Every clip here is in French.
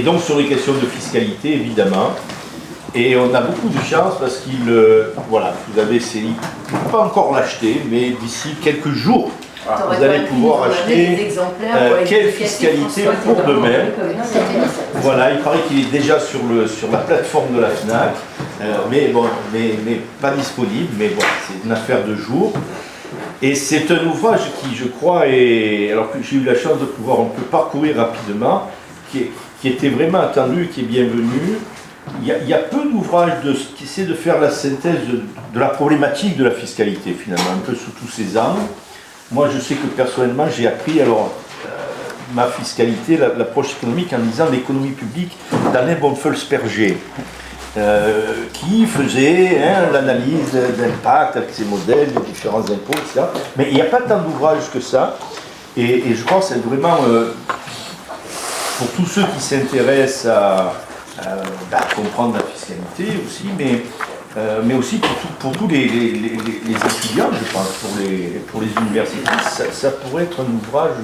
donc sur les questions de fiscalité, évidemment. Et on a beaucoup de chance parce voilà, vous avez ces livres, pas encore l'acheter, mais d'ici quelques jours, vous allez pouvoir acheter Quelle fiscalité pour demain. Voilà, il paraît qu'il est déjà sur la plateforme de la FNAC, mais pas disponible, mais voilà, c'est une affaire de jour. Et c'est un ouvrage qui, je crois, alors que j'ai eu la chance de pouvoir un peu parcourir rapidement, qui était vraiment attendu, qui est bienvenu. Il y a peu d'ouvrages qui essaient de faire la synthèse de la problématique de la fiscalité, finalement, un peu sous tous ses angles. Moi, je sais que personnellement, j'ai appris ma fiscalité, l'approche économique, en lisant l'économie publique d'Alain Bonfelsperger, qui faisait l'analyse d'impact avec ses modèles, de différents impôts, etc. Mais il n'y a pas tant d'ouvrages que ça. Et je crois que c'est vraiment, pour tous ceux qui s'intéressent à comprendre la fiscalité aussi, mais aussi pour tous les étudiants, je pense, pour les universités, ça pourrait être un ouvrage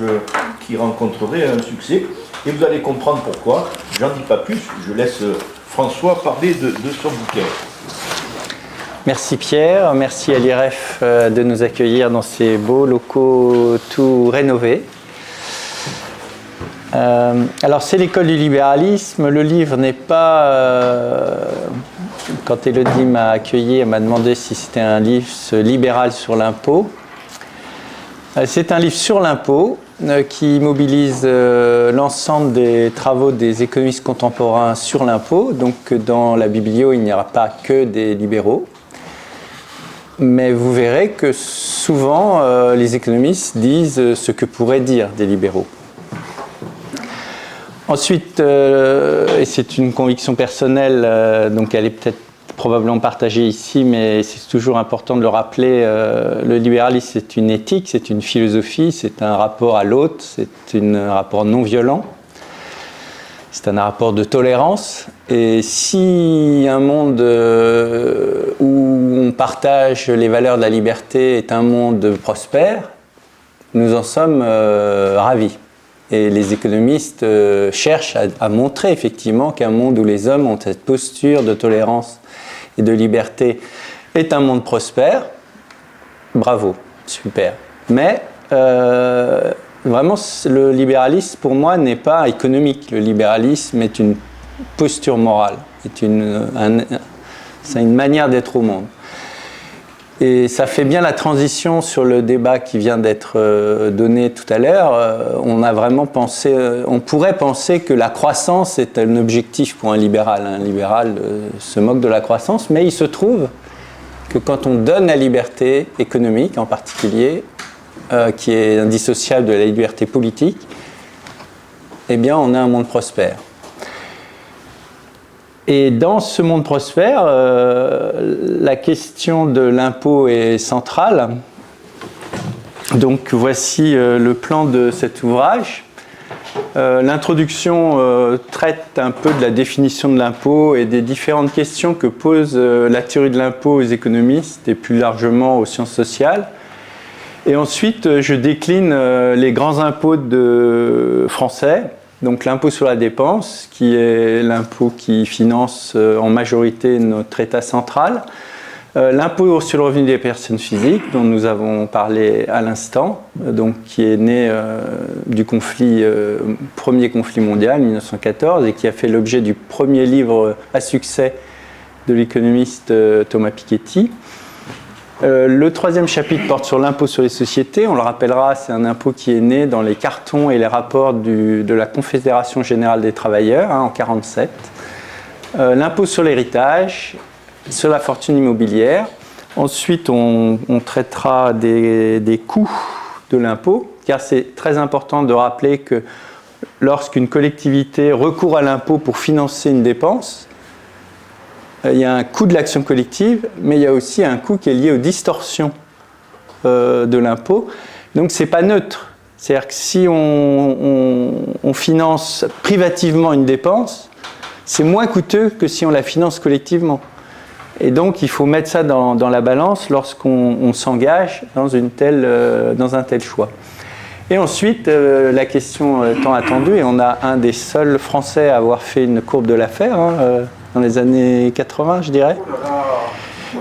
qui rencontrerait un succès. Et vous allez comprendre pourquoi. J'en dis pas plus, je laisse François parler de son bouquin. Merci Pierre, merci à l'IREF de nous accueillir dans ces beaux locaux tout rénovés. Alors c'est l'école du libéralisme, le livre n'est pas, quand Élodie m'a accueilli, elle m'a demandé si c'était un livre libéral sur l'impôt. C'est un livre sur l'impôt qui mobilise l'ensemble des travaux des économistes contemporains sur l'impôt. Donc dans la biblio, il n'y aura pas que des libéraux. Mais vous verrez que souvent, les économistes disent ce que pourraient dire des libéraux. Ensuite, et c'est une conviction personnelle, donc elle est peut-être probablement partagée ici, mais c'est toujours important de le rappeler, le libéralisme c'est une éthique, c'est une philosophie, c'est un rapport à l'autre, c'est un rapport non violent, c'est un rapport de tolérance. Et si un monde où on partage les valeurs de la liberté est un monde prospère, nous en sommes ravis. Et les économistes cherchent à montrer effectivement qu'un monde où les hommes ont cette posture de tolérance et de liberté est un monde prospère. Bravo, super. Mais vraiment, le libéralisme, pour moi, n'est pas économique. Le libéralisme est une posture morale, c'est une manière d'être au monde. Et ça fait bien la transition sur le débat qui vient d'être donné tout à l'heure. On pourrait penser que la croissance est un objectif pour un libéral. Un libéral se moque de la croissance, mais il se trouve que quand on donne la liberté économique en particulier, qui est indissociable de la liberté politique, eh bien on a un monde prospère. Et dans ce monde prospère, la question de l'impôt est centrale. Donc voici le plan de cet ouvrage. L'introduction traite un peu de la définition de l'impôt et des différentes questions que pose la théorie de l'impôt aux économistes et plus largement aux sciences sociales. Et ensuite, je décline les grands impôts français. Donc l'impôt sur la dépense, qui est l'impôt qui finance en majorité notre État central. L'impôt sur le revenu des personnes physiques, dont nous avons parlé à l'instant, donc qui est né du premier conflit mondial, 1914, et qui a fait l'objet du premier livre à succès de l'économiste Thomas Piketty. Le troisième chapitre porte sur l'impôt sur les sociétés. On le rappellera, c'est un impôt qui est né dans les cartons et les rapports de la Confédération Générale des Travailleurs en 1947. L'impôt sur l'héritage, sur la fortune immobilière. Ensuite, on traitera des coûts de l'impôt, car c'est très important de rappeler que lorsqu'une collectivité recourt à l'impôt pour financer une dépense, il y a un coût de l'action collective, mais il y a aussi un coût qui est lié aux distorsions de l'impôt. Donc ce n'est pas neutre. C'est-à-dire que si on finance privativement une dépense, c'est moins coûteux que si on la finance collectivement. Et donc il faut mettre ça dans la balance lorsqu'on s'engage dans un tel choix. Et ensuite, la question tant attendue, et on a un des seuls Français à avoir fait une courbe de l'affaire, dans les années 80, je dirais,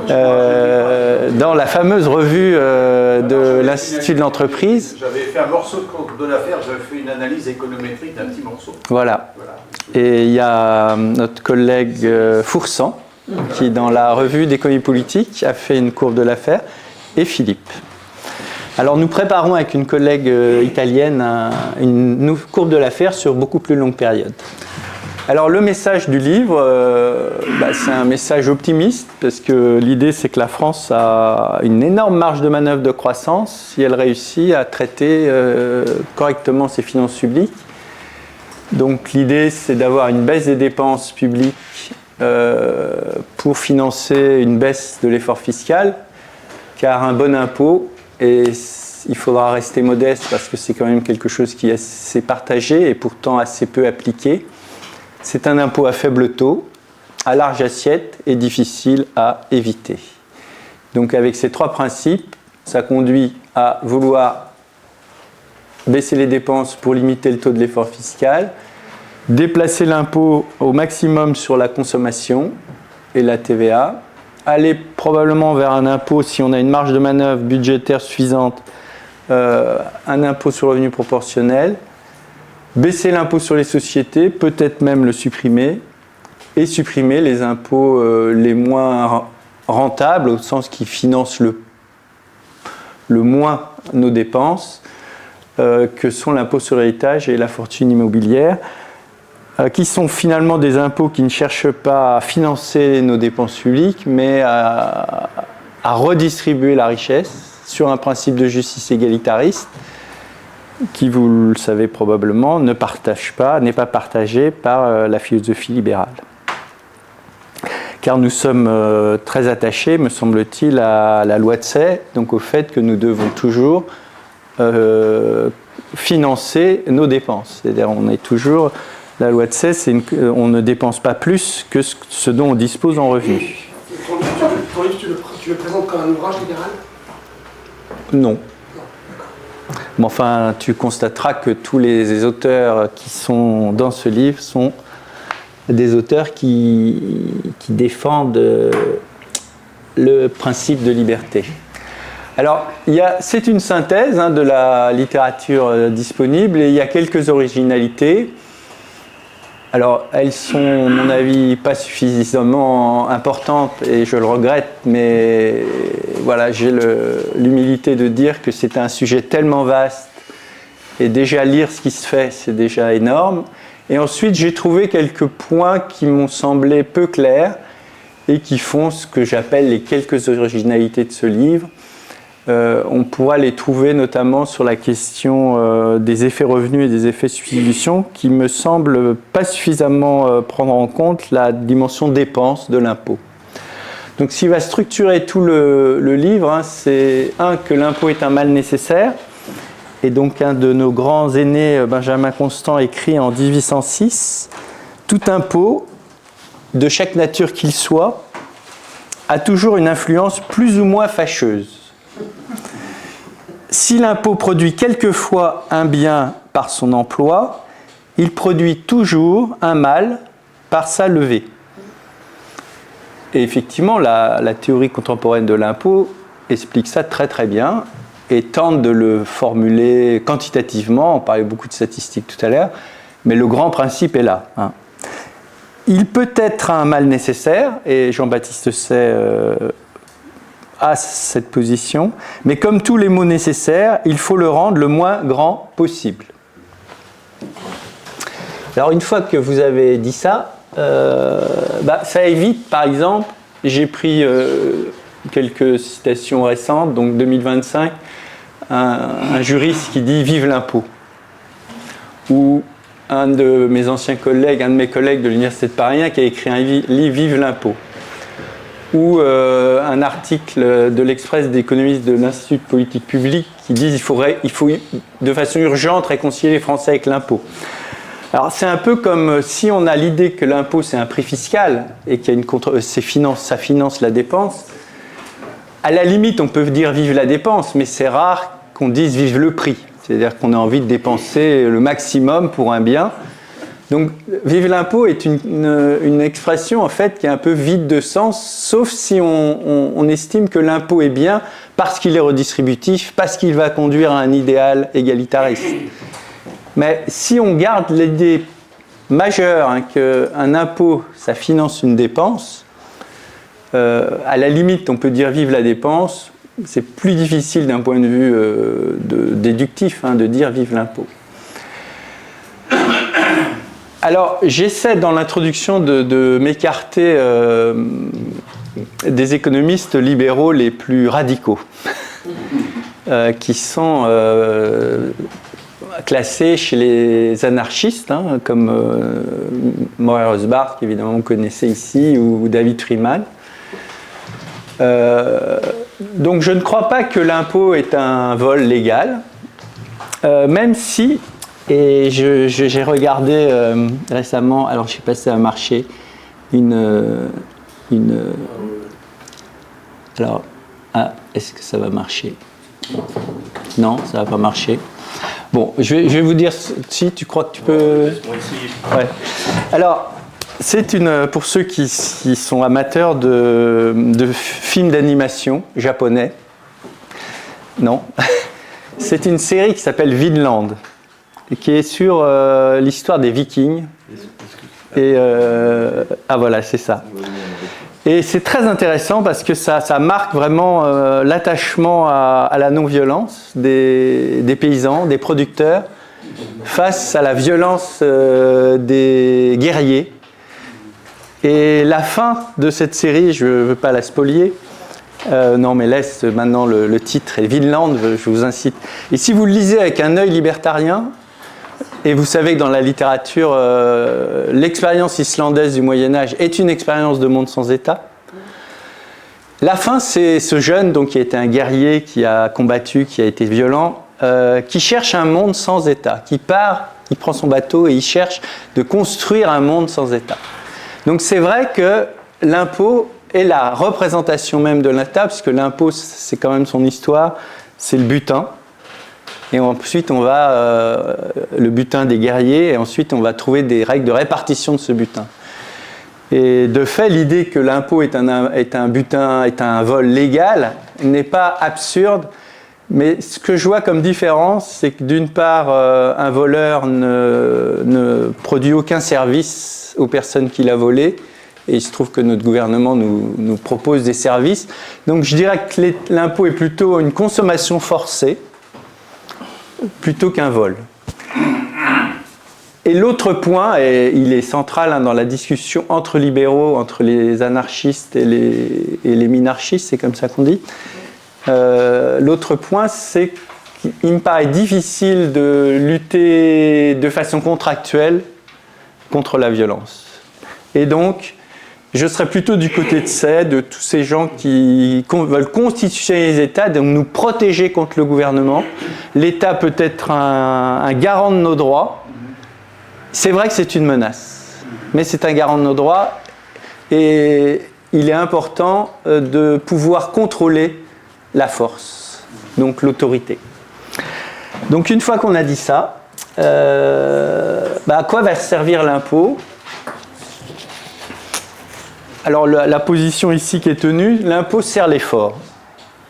dans la fameuse revue de l'Institut de l'entreprise. J'avais fait un morceau de courbe de l'affaire, j'avais fait une analyse économétrique d'un petit morceau. Voilà. Et il y a notre collègue Foursan, qui dans la revue d'économie politique a fait une courbe de l'affaire, et Philippe. Alors nous préparons avec une collègue italienne une courbe de l'affaire sur beaucoup plus longue période. Alors le message du livre, c'est un message optimiste parce que l'idée c'est que la France a une énorme marge de manœuvre de croissance si elle réussit à traiter correctement ses finances publiques. Donc l'idée c'est d'avoir une baisse des dépenses publiques pour financer une baisse de l'effort fiscal, car un bon impôt, et il faudra rester modeste parce que c'est quand même quelque chose qui est assez partagé et pourtant assez peu appliqué. C'est un impôt à faible taux, à large assiette et difficile à éviter. Donc avec ces trois principes, ça conduit à vouloir baisser les dépenses pour limiter le taux de l'effort fiscal, déplacer l'impôt au maximum sur la consommation et la TVA, aller probablement vers un impôt, si on a une marge de manœuvre budgétaire suffisante, un impôt sur le revenu proportionnel, baisser l'impôt sur les sociétés, peut-être même le supprimer, et supprimer les impôts les moins rentables, au sens qui financent le moins nos dépenses, que sont l'impôt sur l'héritage et la fortune immobilière, qui sont finalement des impôts qui ne cherchent pas à financer nos dépenses publiques, mais à redistribuer la richesse sur un principe de justice égalitariste qui, vous le savez probablement, n'est pas partagé par la philosophie libérale. Car nous sommes très attachés, me semble-t-il, à la loi de Say, donc au fait que nous devons toujours financer nos dépenses. C'est-à-dire, on est toujours... La loi de Say, on ne dépense pas plus que ce dont on dispose en revenus. Ton livre, tu le présentes comme un ouvrage libéral ? Non. Mais enfin, tu constateras que tous les auteurs qui sont dans ce livre sont des auteurs qui défendent le principe de liberté. Alors, c'est une synthèse de la littérature disponible et il y a quelques originalités. Alors, elles sont, à mon avis, pas suffisamment importantes et je le regrette, mais voilà, j'ai l'humilité de dire que c'est un sujet tellement vaste et déjà lire ce qui se fait, c'est déjà énorme. Et ensuite, j'ai trouvé quelques points qui m'ont semblé peu clairs et qui font ce que j'appelle les quelques originalités de ce livre. On pourra les trouver notamment sur la question des effets revenus et des effets substitution qui me semble pas suffisamment prendre en compte la dimension dépense de l'impôt. Donc ce qui va structurer tout le livre, c'est que l'impôt est un mal nécessaire, et donc un de nos grands aînés, Benjamin Constant, écrit en 1806 « Tout impôt, de chaque nature qu'il soit, a toujours une influence plus ou moins fâcheuse. Si l'impôt produit quelquefois un bien par son emploi, il produit toujours un mal par sa levée. » Et effectivement, la théorie contemporaine de l'impôt explique ça très très bien et tente de le formuler quantitativement. On parlait beaucoup de statistiques tout à l'heure, mais le grand principe est là. Il peut être un mal nécessaire, et Jean-Baptiste Say à cette position, mais comme tous les maux nécessaires, il faut le rendre le moins grand possible. Alors une fois que vous avez dit ça, ça évite, par exemple, j'ai pris quelques citations récentes, donc 2025, un juriste qui dit « Vive l'impôt » ou un de mes anciens collègues, un de mes collègues de l'Université de Paris qui a écrit un livre « Vive l'impôt » ou un article de l'Express d'économistes de l'Institut de politique publique qui disent il faut de façon urgente réconcilier les Français avec l'impôt. Alors c'est un peu comme si on a l'idée que l'impôt c'est un prix fiscal et qu'il y a ça finance la dépense. À la limite on peut dire vive la dépense, mais c'est rare qu'on dise vive le prix. C'est-à-dire qu'on a envie de dépenser le maximum pour un bien. Donc, vive l'impôt est une expression en fait qui est un peu vide de sens, sauf si on estime que l'impôt est bien parce qu'il est redistributif, parce qu'il va conduire à un idéal égalitariste. Mais si on garde l'idée majeure qu'un impôt, ça finance une dépense, à la limite, on peut dire vive la dépense, c'est plus difficile d'un point de vue déductif de dire vive l'impôt. Alors, j'essaie dans l'introduction de m'écarter des économistes libéraux les plus radicaux, qui sont classés chez les anarchistes, comme Murray Rothbard, qu'évidemment vous connaissez ici, ou David Freeman. Donc je ne crois pas que l'impôt est un vol légal, même si, et j'ai regardé récemment, alors je ne sais pas si ça a marché, alors, est-ce que ça va marcher? Non, ça ne va pas marcher. Bon, je vais vous dire, si tu crois que tu peux... Ouais. Alors, c'est pour ceux qui sont amateurs de films d'animation japonais, non, c'est une série qui s'appelle Vinland, qui est sur l'histoire des Vikings. Et voilà, c'est ça. Et c'est très intéressant parce que ça marque vraiment l'attachement à la non-violence des paysans, des producteurs, face à la violence des guerriers. Et la fin de cette série, je ne veux pas la spolier, non mais laisse maintenant le titre et Vinland, je vous incite. Et si vous le lisez avec un œil libertarien, et vous savez que dans la littérature, l'expérience islandaise du Moyen-Âge est une expérience de monde sans État. La fin, c'est ce jeune donc, qui a été un guerrier, qui a combattu, qui a été violent, qui cherche un monde sans État, qui part, il prend son bateau et il cherche de construire un monde sans État. Donc c'est vrai que l'impôt est la représentation même de l'État, puisque l'impôt, c'est quand même son histoire, c'est le butin. Et ensuite, on va le butin des guerriers, et ensuite, on va trouver des règles de répartition de ce butin. Et de fait, l'idée que l'impôt est un butin, est un vol légal, n'est pas absurde. Mais ce que je vois comme différence, c'est que d'une part, un voleur ne produit aucun service aux personnes qu'il a volées, et il se trouve que notre gouvernement nous propose des services. Donc je dirais que l'impôt est plutôt une consommation forcée, plutôt qu'un vol. Et l'autre point, et il est central dans la discussion entre libéraux, entre les anarchistes et les minarchistes, c'est comme ça qu'on dit. L'autre point, c'est qu'il me paraît difficile de lutter de façon contractuelle contre la violence. Et donc, je serais plutôt du côté de tous ces gens qui veulent constituer les États, donc nous protéger contre le gouvernement. L'État peut être un garant de nos droits. C'est vrai que c'est une menace, mais c'est un garant de nos droits et il est important de pouvoir contrôler la force, donc l'autorité. Donc une fois qu'on a dit ça, à quoi va servir l'impôt ? Alors la position ici qui est tenue, l'impôt sert l'effort,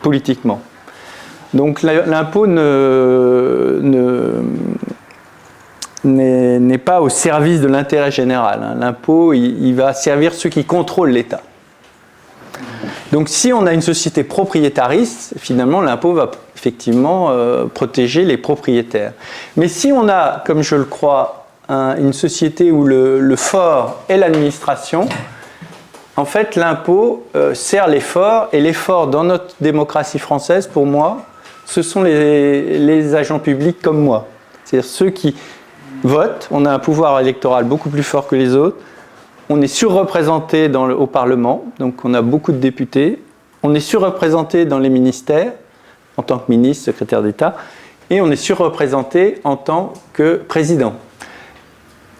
politiquement. Donc l'impôt n'est pas au service de l'intérêt général. L'impôt, il va servir ceux qui contrôlent l'État. Donc si on a une société propriétariste, finalement l'impôt va effectivement protéger les propriétaires. Mais si on a, comme je le crois, une société où le fort est l'administration, en fait l'impôt sert l'effort, et l'effort dans notre démocratie française, pour moi, ce sont les agents publics comme moi. C'est-à-dire ceux qui votent, on a un pouvoir électoral beaucoup plus fort que les autres, on est surreprésenté au Parlement, donc on a beaucoup de députés, on est surreprésenté dans les ministères, en tant que ministre, secrétaire d'État, et on est surreprésenté en tant que président.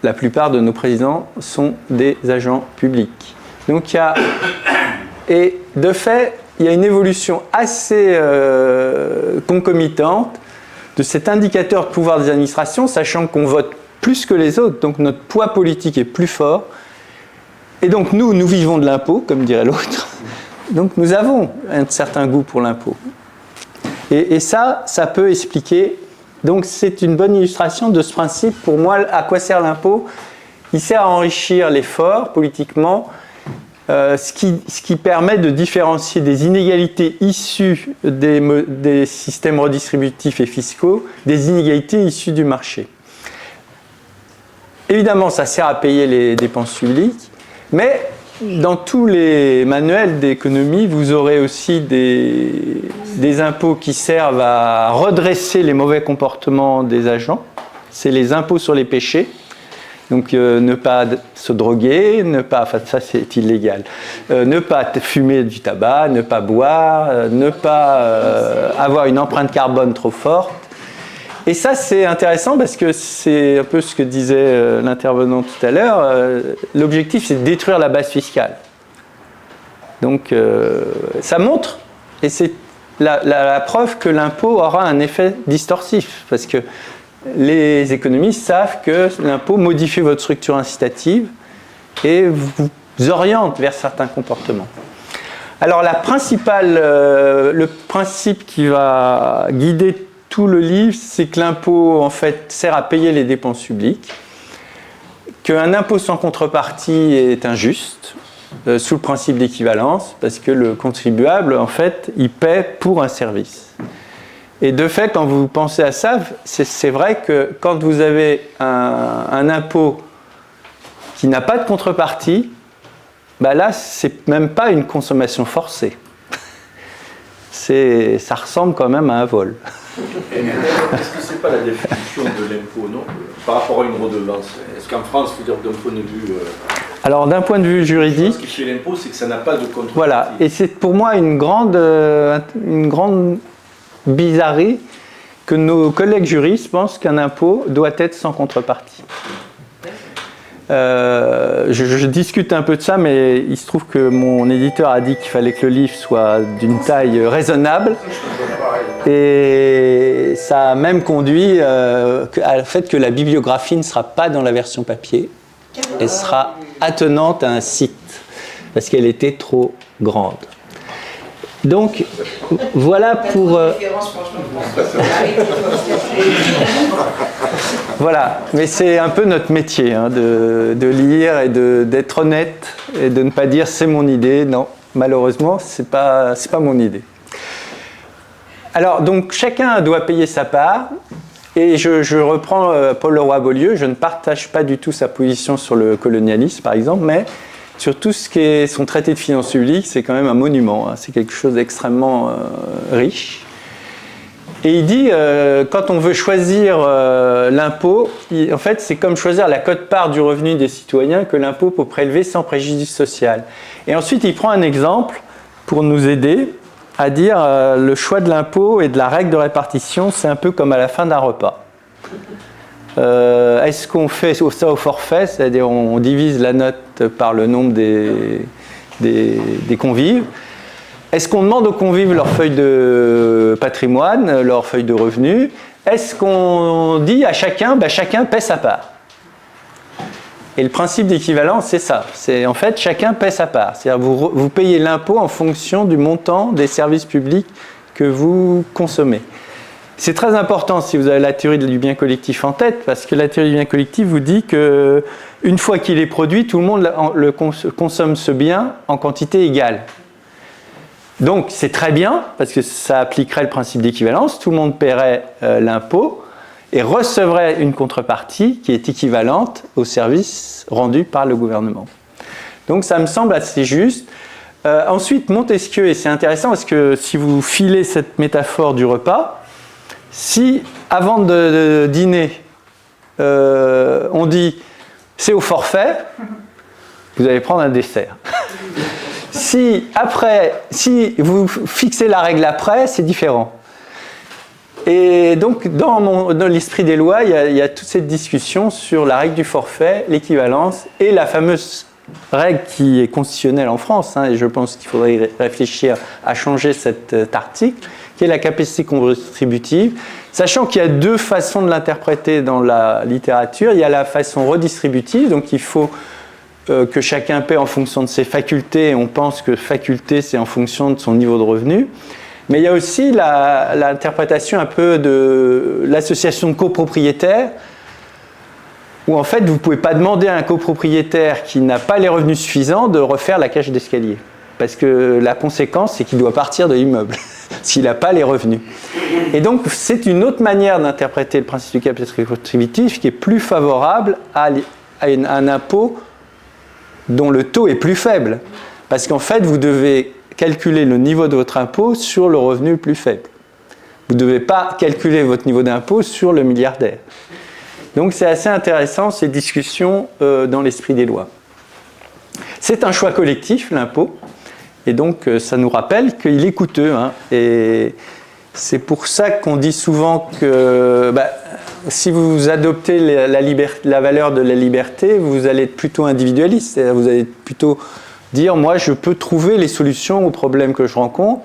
La plupart de nos présidents sont des agents publics. Donc et de fait, il y a une évolution assez concomitante de cet indicateur de pouvoir des administrations, sachant qu'on vote plus que les autres, donc notre poids politique est plus fort. Et donc nous vivons de l'impôt, comme dirait l'autre. Donc nous avons un certain goût pour l'impôt. Et ça peut expliquer. Donc c'est une bonne illustration de ce principe. Pour moi, à quoi sert l'impôt? Il sert à enrichir l'effort politiquement, ce qui permet de différencier des inégalités issues des systèmes redistributifs et fiscaux des inégalités issues du marché. Évidemment, ça sert à payer les dépenses publiques, mais dans tous les manuels d'économie, vous aurez aussi des impôts qui servent à redresser les mauvais comportements des agents. C'est les impôts sur les péchés. Donc ne pas se droguer, enfin ça c'est illégal, ne pas fumer du tabac, ne pas boire, ne pas avoir une empreinte carbone trop forte. Et ça, c'est intéressant parce que c'est un peu ce que disait l'intervenant tout à l'heure. L'objectif, c'est de détruire la base fiscale. Donc, ça montre, et c'est la preuve que l'impôt aura un effet distorsif. Parce que les économistes savent que l'impôt modifie votre structure incitative et vous oriente vers certains comportements. Alors, le principe qui va guider tout le livre, c'est que l'impôt, en fait, sert à payer les dépenses publiques, qu'un impôt sans contrepartie est injuste, sous le principe d'équivalence, parce que le contribuable, en fait, il paie pour un service. Et de fait, quand vous pensez à ça, c'est vrai que quand vous avez un impôt qui n'a pas de contrepartie, bah là, c'est même pas une consommation forcée. Ça ressemble quand même à un vol. Est-ce que c'est pas la définition de l'impôt, non, par rapport à une redevance? Est-ce qu'en France, il faut dire d'un point de vue... Alors, d'un point de vue juridique... Ce qui fait l'impôt, c'est que ça n'a pas de contrepartie. Voilà, et c'est pour moi une grande bizarrerie que nos collègues juristes pensent qu'un impôt doit être sans contrepartie. Je discute un peu de ça, mais il se trouve que mon éditeur a dit qu'il fallait que le livre soit d'une taille raisonnable. Et ça a même conduit au fait que la bibliographie ne sera pas dans la version papier. Elle sera attenante à un site, parce qu'elle était trop grande. Donc, voilà pour... Voilà, mais c'est un peu notre métier, hein, de lire et d'être honnête et de ne pas dire c'est mon idée. Non, malheureusement, c'est pas mon idée. Alors, donc, chacun doit payer sa part. Et je reprends Paul Leroy-Beaulieu. Je ne partage pas du tout sa position sur le colonialisme, par exemple, mais sur tout ce qui est son traité de finances publiques, c'est quand même un monument. Hein, c'est quelque chose d'extrêmement riche. Et il dit, quand on veut choisir l'impôt, en fait, c'est comme choisir la quote-part du revenu des citoyens que l'impôt peut prélever sans préjudice social. Et ensuite, il prend un exemple pour nous aider à dire le choix de l'impôt et de la règle de répartition, c'est un peu comme à la fin d'un repas. Est-ce qu'on fait ça au forfait, c'est-à-dire on divise la note par le nombre des convives? Est-ce qu'on demande aux convives leur feuille de patrimoine, leur feuille de revenus? Est-ce qu'on dit à chacun, chacun paie sa part? Et le principe d'équivalence, c'est ça. C'est en fait, chacun paie sa part. C'est-à-dire vous payez l'impôt en fonction du montant des services publics que vous consommez. C'est très important si vous avez la théorie du bien collectif en tête, parce que la théorie du bien collectif vous dit qu'une fois qu'il est produit, tout le monde consomme ce bien en quantité égale. Donc c'est très bien, parce que ça appliquerait le principe d'équivalence, tout le monde paierait l'impôt, et recevrait une contrepartie qui est équivalente au service rendu par le gouvernement. Donc ça me semble assez juste. Ensuite, Montesquieu, et c'est intéressant parce que si vous filez cette métaphore du repas, si avant de dîner, on dit c'est au forfait, vous allez prendre un dessert. Si vous fixez la règle après, c'est différent. Et donc, dans l'esprit des lois, il y a toute cette discussion sur la règle du forfait, l'équivalence et la fameuse règle qui est constitutionnelle en France, hein, et je pense qu'il faudrait réfléchir à changer cet article, qui est la capacité contributive, sachant qu'il y a deux façons de l'interpréter dans la littérature. Il y a la façon redistributive, donc il faut que chacun paie en fonction de ses facultés. On pense que faculté, c'est en fonction de son niveau de revenu. Mais il y a aussi l'interprétation un peu de l'association de copropriétaires, où en fait, vous ne pouvez pas demander à un copropriétaire qui n'a pas les revenus suffisants de refaire la cage d'escalier. Parce que la conséquence, c'est qu'il doit partir de l'immeuble, s'il n'a pas les revenus. Et donc, c'est une autre manière d'interpréter le principe du capital contributif qui est plus favorable à un impôt dont le taux est plus faible. Parce qu'en fait, vous devez calculer le niveau de votre impôt sur le revenu le plus faible. Vous ne devez pas calculer votre niveau d'impôt sur le milliardaire. Donc c'est assez intéressant ces discussions dans l'esprit des lois. C'est un choix collectif, l'impôt, et donc ça nous rappelle qu'il est coûteux. Hein, et c'est pour ça qu'on dit souvent que si vous adoptez la valeur de la liberté, vous allez être plutôt individualiste, c'est-à-dire vous allez plutôt dire, moi je peux trouver les solutions aux problèmes que je rencontre.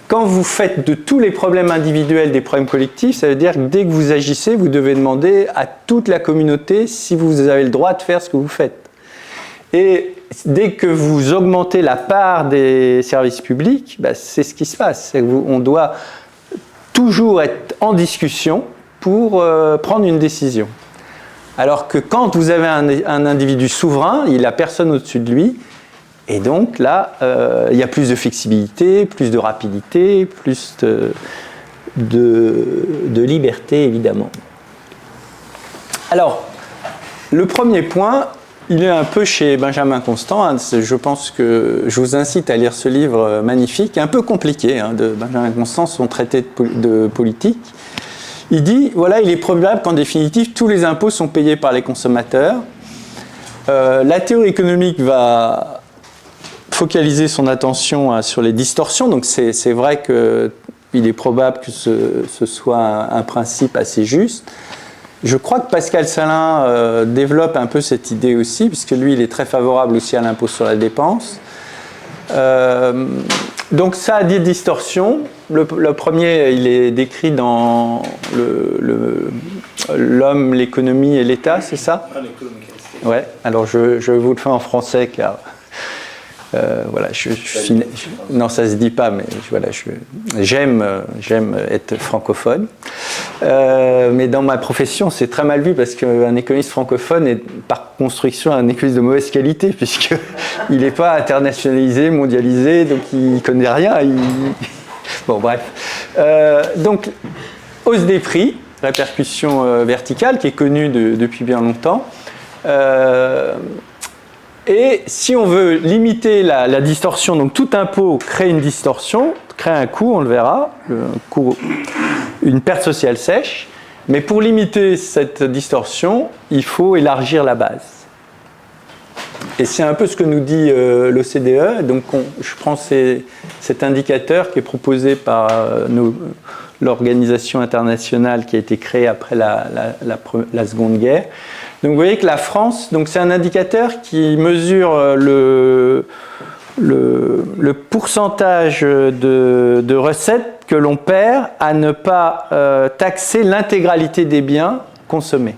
Quand vous faites de tous les problèmes individuels des problèmes collectifs, ça veut dire que dès que vous agissez, vous devez demander à toute la communauté si vous avez le droit de faire ce que vous faites. Et dès que vous augmentez la part des services publics, c'est ce qui se passe. On doit toujours être en discussion pour prendre une décision. Alors que quand vous avez un individu souverain, il n'a personne au-dessus de lui. Et donc là, il y a plus de flexibilité, plus de rapidité, plus de liberté, évidemment. Alors, le premier point, il est un peu chez Benjamin Constant. Hein, je pense que je vous incite à lire ce livre magnifique, un peu compliqué, hein, de Benjamin Constant, son traité de politique. Il dit, voilà, il est probable qu'en définitive, tous les impôts sont payés par les consommateurs. La théorie économique va focaliser son attention sur les distorsions, donc c'est vrai qu'il est probable que ce soit un principe assez juste. Je crois que Pascal Salin développe un peu cette idée aussi, puisque lui, il est très favorable aussi à l'impôt sur la dépense. Donc ça a des distorsions. Le premier, il est décrit dans l'homme, l'économie et l'État, c'est ça ? L'économie. Ouais, alors je vous le fais en français, car... voilà, non, ça se dit pas, mais voilà, j'aime être francophone. Mais dans ma profession, c'est très mal vu parce qu'un économiste francophone est par construction un économiste de mauvaise qualité, puisqu'il n'est pas internationalisé, mondialisé, donc il ne connaît rien. Bon, bref. Donc, hausse des prix, répercussion verticale, qui est connue depuis bien longtemps. Et si on veut limiter la distorsion, donc tout impôt crée une distorsion, crée un coût, on le verra, une perte sociale sèche. Mais pour limiter cette distorsion, il faut élargir la base. Et c'est un peu ce que nous dit l'OCDE. Donc je prends cet indicateur qui est proposé par l'organisation internationale qui a été créée après la Seconde Guerre. Donc vous voyez que la France, c'est un indicateur qui mesure le pourcentage de recettes que l'on perd à ne pas taxer l'intégralité des biens consommés.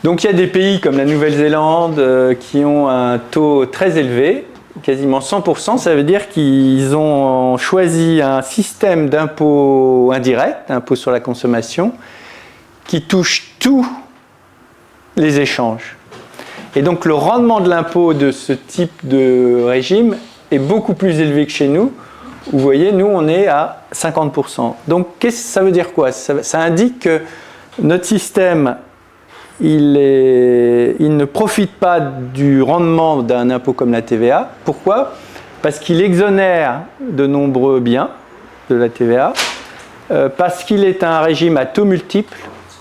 Donc il y a des pays comme la Nouvelle-Zélande qui ont un taux très élevé, quasiment 100%. Ça veut dire qu'ils ont choisi un système d'impôt indirect, impôt sur la consommation, qui touche tous les échanges. Et donc le rendement de l'impôt de ce type de régime est beaucoup plus élevé que chez nous. Vous voyez, nous on est à 50%. Donc ça veut dire quoi ? Ça indique que notre système, il ne profite pas du rendement d'un impôt comme la TVA. Pourquoi ? Parce qu'il exonère de nombreux biens de la TVA, parce qu'il est un régime à taux multiples.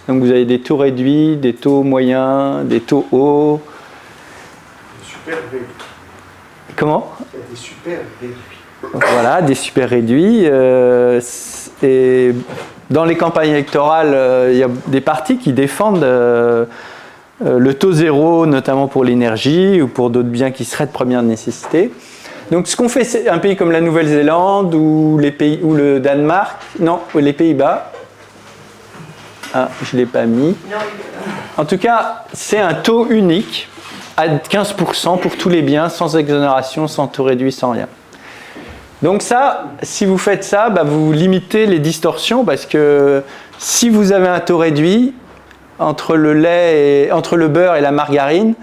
Donc vous avez des taux réduits, des taux moyens, des taux hauts. Des super réduits. Comment ? Des super réduits. Voilà, des super réduits. Et dans les campagnes électorales, il y a des partis qui défendent le taux zéro, notamment pour l'énergie ou pour d'autres biens qui seraient de première nécessité. Donc ce qu'on fait, c'est un pays comme la Nouvelle-Zélande ou le Danemark, non, les Pays-Bas. Ah, je ne l'ai pas mis. En tout cas, c'est un taux unique à 15% pour tous les biens, sans exonération, sans taux réduit, sans rien. Donc ça, si vous faites ça, vous limitez les distorsions parce que si vous avez un taux réduit entre le beurre et la margarine,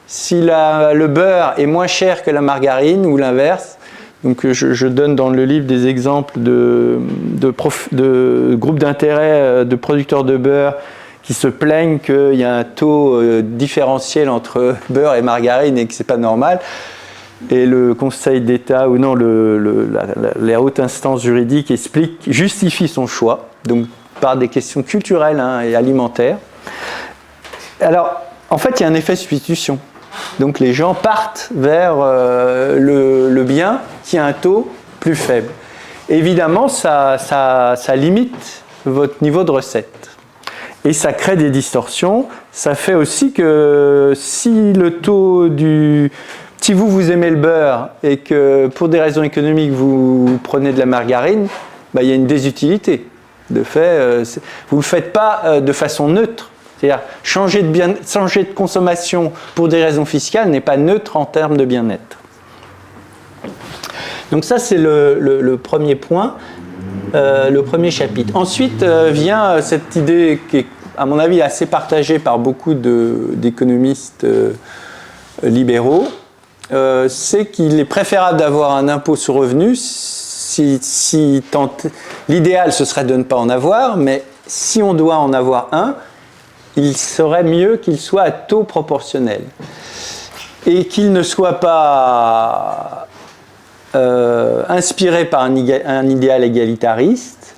si le beurre est moins cher que la margarine ou l'inverse, donc je donne dans le livre des exemples de groupes d'intérêt de producteurs de beurre qui se plaignent qu'il y a un taux différentiel entre beurre et margarine et que ce n'est pas normal. Et le Conseil d'État, ou non, la haute instance juridique justifie son choix, donc par des questions culturelles et alimentaires. Alors, en fait, il y a un effet substitution. Donc les gens partent vers le bien qui a un taux plus faible. Évidemment, ça limite votre niveau de recette. Et ça crée des distorsions. Ça fait aussi que si le taux si vous aimez le beurre et que pour des raisons économiques vous prenez de la margarine, il y a une désutilité. De fait, vous ne le faites pas de façon neutre. C'est-à-dire changer de consommation pour des raisons fiscales n'est pas neutre en termes de bien-être. Donc ça, c'est le premier point, le premier chapitre. Ensuite vient cette idée qui est, à mon avis, assez partagée par beaucoup d'économistes libéraux, c'est qu'il est préférable d'avoir un impôt sur revenu. L'idéal, ce serait de ne pas en avoir, mais si on doit en avoir un, il serait mieux qu'il soit à taux proportionnel et qu'il ne soit pas inspiré par un idéal égalitariste,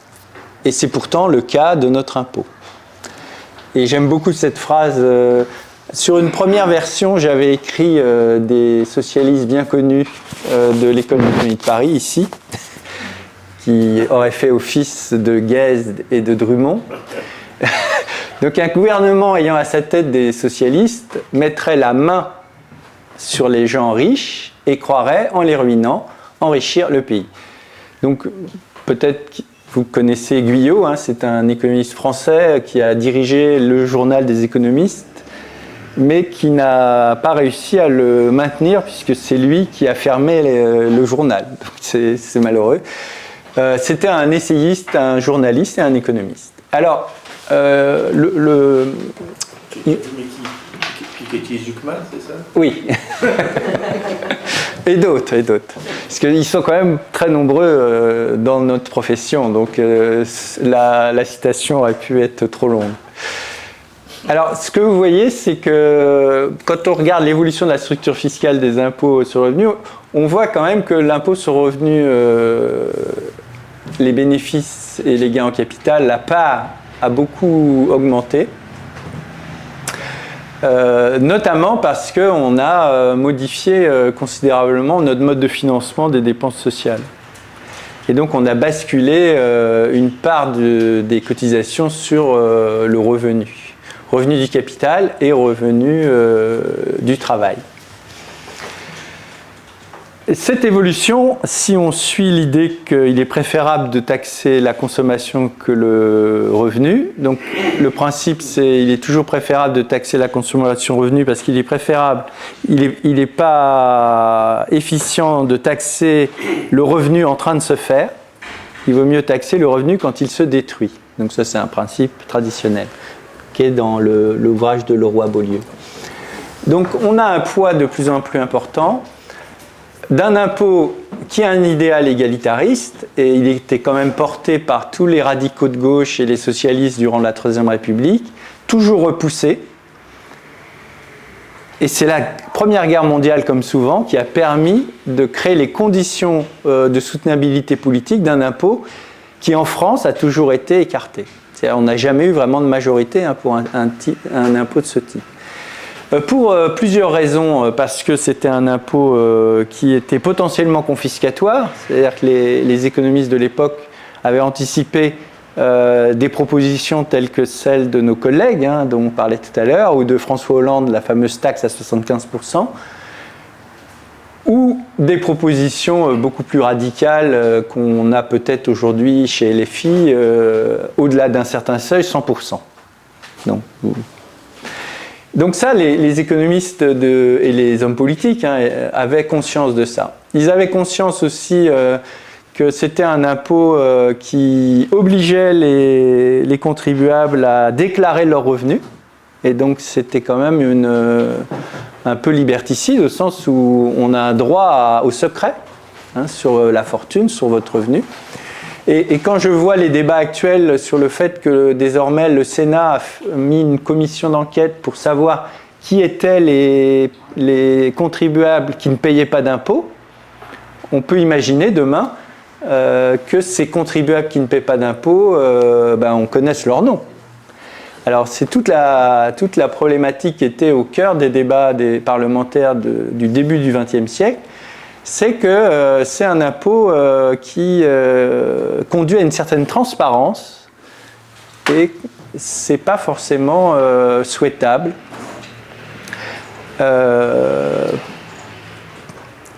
et c'est pourtant le cas de notre impôt. Et j'aime beaucoup cette phrase. Sur une première version, j'avais écrit des socialistes bien connus de l'école d'économie de Paris, ici, qui auraient fait office de Guesde et de Drummond. Donc un gouvernement ayant à sa tête des socialistes mettrait la main sur les gens riches et croirait, en les ruinant, enrichir le pays. Donc peut-être que vous connaissez Guyot, c'est un économiste français qui a dirigé le journal des économistes, mais qui n'a pas réussi à le maintenir puisque c'est lui qui a fermé le journal. Donc c'est malheureux. C'était un essayiste, un journaliste et un économiste. Alors, Piketty Zuckman, c'est ça? Oui. et d'autres. Parce qu'ils sont quand même très nombreux dans notre profession, donc la citation aurait pu être trop longue. Alors, ce que vous voyez, c'est que quand on regarde l'évolution de la structure fiscale des impôts sur le revenu, on voit quand même que l'impôt sur le revenu, les bénéfices et les gains en capital, la part a beaucoup augmenté, notamment parce qu'on a modifié considérablement notre mode de financement des dépenses sociales. Et donc on a basculé une part des cotisations sur le revenu du capital et revenu du travail. Cette évolution, si on suit l'idée qu'il est préférable de taxer la consommation que le revenu, donc le principe c'est il est toujours préférable de taxer la consommation revenu parce qu'il est préférable, il n'est pas efficient de taxer le revenu en train de se faire, il vaut mieux taxer le revenu quand il se détruit. Donc ça c'est un principe traditionnel qui est dans l'ouvrage de Leroy-Beaulieu. Donc on a un poids de plus en plus important d'un impôt qui a un idéal égalitariste, et il était quand même porté par tous les radicaux de gauche et les socialistes durant la Troisième République, toujours repoussé. Et c'est la Première Guerre mondiale, comme souvent, qui a permis de créer les conditions de soutenabilité politique d'un impôt qui, en France, a toujours été écarté. C'est-à-dire, on n'a jamais eu vraiment de majorité pour un impôt de ce type. Pour plusieurs raisons, parce que c'était un impôt qui était potentiellement confiscatoire, c'est-à-dire que les économistes de l'époque avaient anticipé des propositions telles que celles de nos collègues, dont on parlait tout à l'heure, ou de François Hollande, la fameuse taxe à 75%, ou des propositions beaucoup plus radicales qu'on a peut-être aujourd'hui chez LFI, au-delà d'un certain seuil, 100%. Donc ça, les économistes et les hommes politiques avaient conscience de ça. Ils avaient conscience aussi que c'était un impôt qui obligeait les contribuables à déclarer leurs revenus. Et donc c'était quand même un peu liberticide, au sens où on a un droit au secret sur la fortune, sur votre revenu. Et quand je vois les débats actuels sur le fait que désormais le Sénat a mis une commission d'enquête pour savoir qui étaient les contribuables qui ne payaient pas d'impôts, on peut imaginer demain que ces contribuables qui ne paient pas d'impôts, on connaisse leur nom. Alors c'est toute la problématique qui était au cœur des débats des parlementaires du début du XXe siècle, c'est que c'est un impôt qui conduit à une certaine transparence et c'est pas forcément souhaitable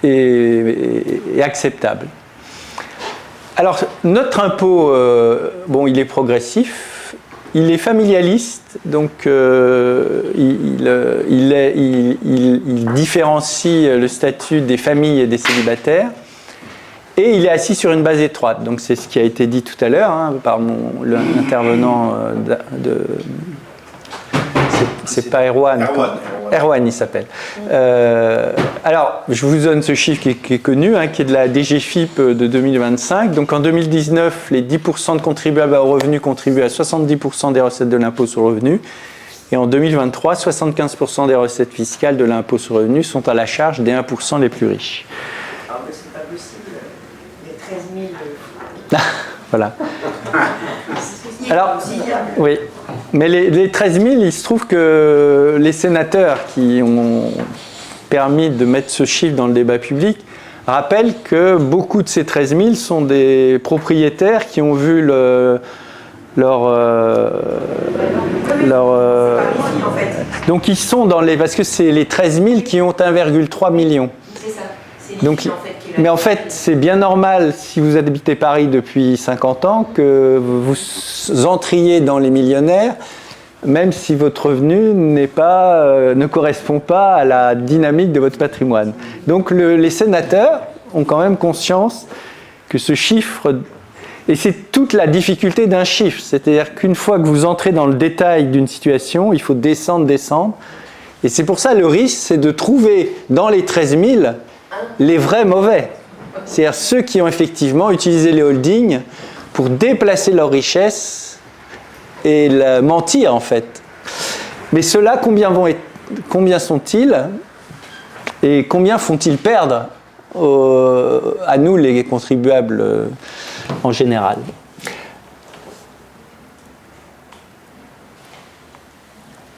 et acceptable. Alors notre impôt, il est progressif. Il est familialiste, donc il différencie le statut des familles et des célibataires, et il est assis sur une base étroite. Donc c'est ce qui a été dit tout à l'heure par l'intervenant c'est pas Erwan. Erwan, il s'appelle. Alors, je vous donne ce chiffre qui est connu, qui est de la DGFiP de 2025. Donc, en 2019, les 10% de contribuables au revenu contribuent à 70% des recettes de l'impôt sur le revenu. Et en 2023, 75% des recettes fiscales de l'impôt sur le revenu sont à la charge des 1% les plus riches. Alors, mais c'est pas possible. Les 13 000... Voilà. Alors, oui. Mais les 13 000, il se trouve que les sénateurs qui ont permis de mettre ce chiffre dans le débat public rappellent que beaucoup de ces 13 000 sont des propriétaires qui ont vu donc ils sont dans les... Parce que c'est les 13 000 qui ont 1,3 million. C'est ça. Donc, mais en fait, c'est bien normal, si vous habitez Paris depuis 50 ans, que vous entriez dans les millionnaires, même si votre revenu ne correspond pas à la dynamique de votre patrimoine. Donc les sénateurs ont quand même conscience que ce chiffre... Et c'est toute la difficulté d'un chiffre. C'est-à-dire qu'une fois que vous entrez dans le détail d'une situation, il faut descendre. Et c'est pour ça le risque, c'est de trouver dans les 13 000... les vrais mauvais, c'est-à-dire ceux qui ont effectivement utilisé les holdings pour déplacer leur richesse et mentir en fait. Mais ceux-là, combien sont-ils et combien font-ils perdre à nous les contribuables en général?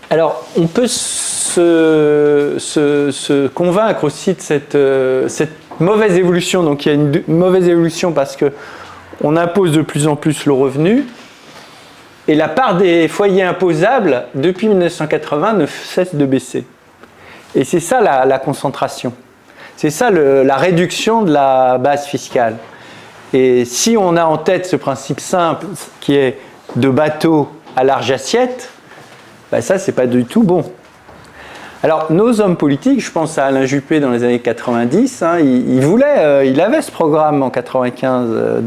Alors, on peut se convaincre aussi de cette mauvaise évolution. Donc, il y a une mauvaise évolution parce qu'on impose de plus en plus le revenu. Et la part des foyers imposables, depuis 1980, ne cesse de baisser. Et c'est ça la concentration. C'est ça la réduction de la base fiscale. Et si on a en tête ce principe simple qui est de bateau à large assiette, ça, c'est pas du tout bon. Alors, nos hommes politiques, je pense à Alain Juppé dans les années 90, il avait ce programme en 95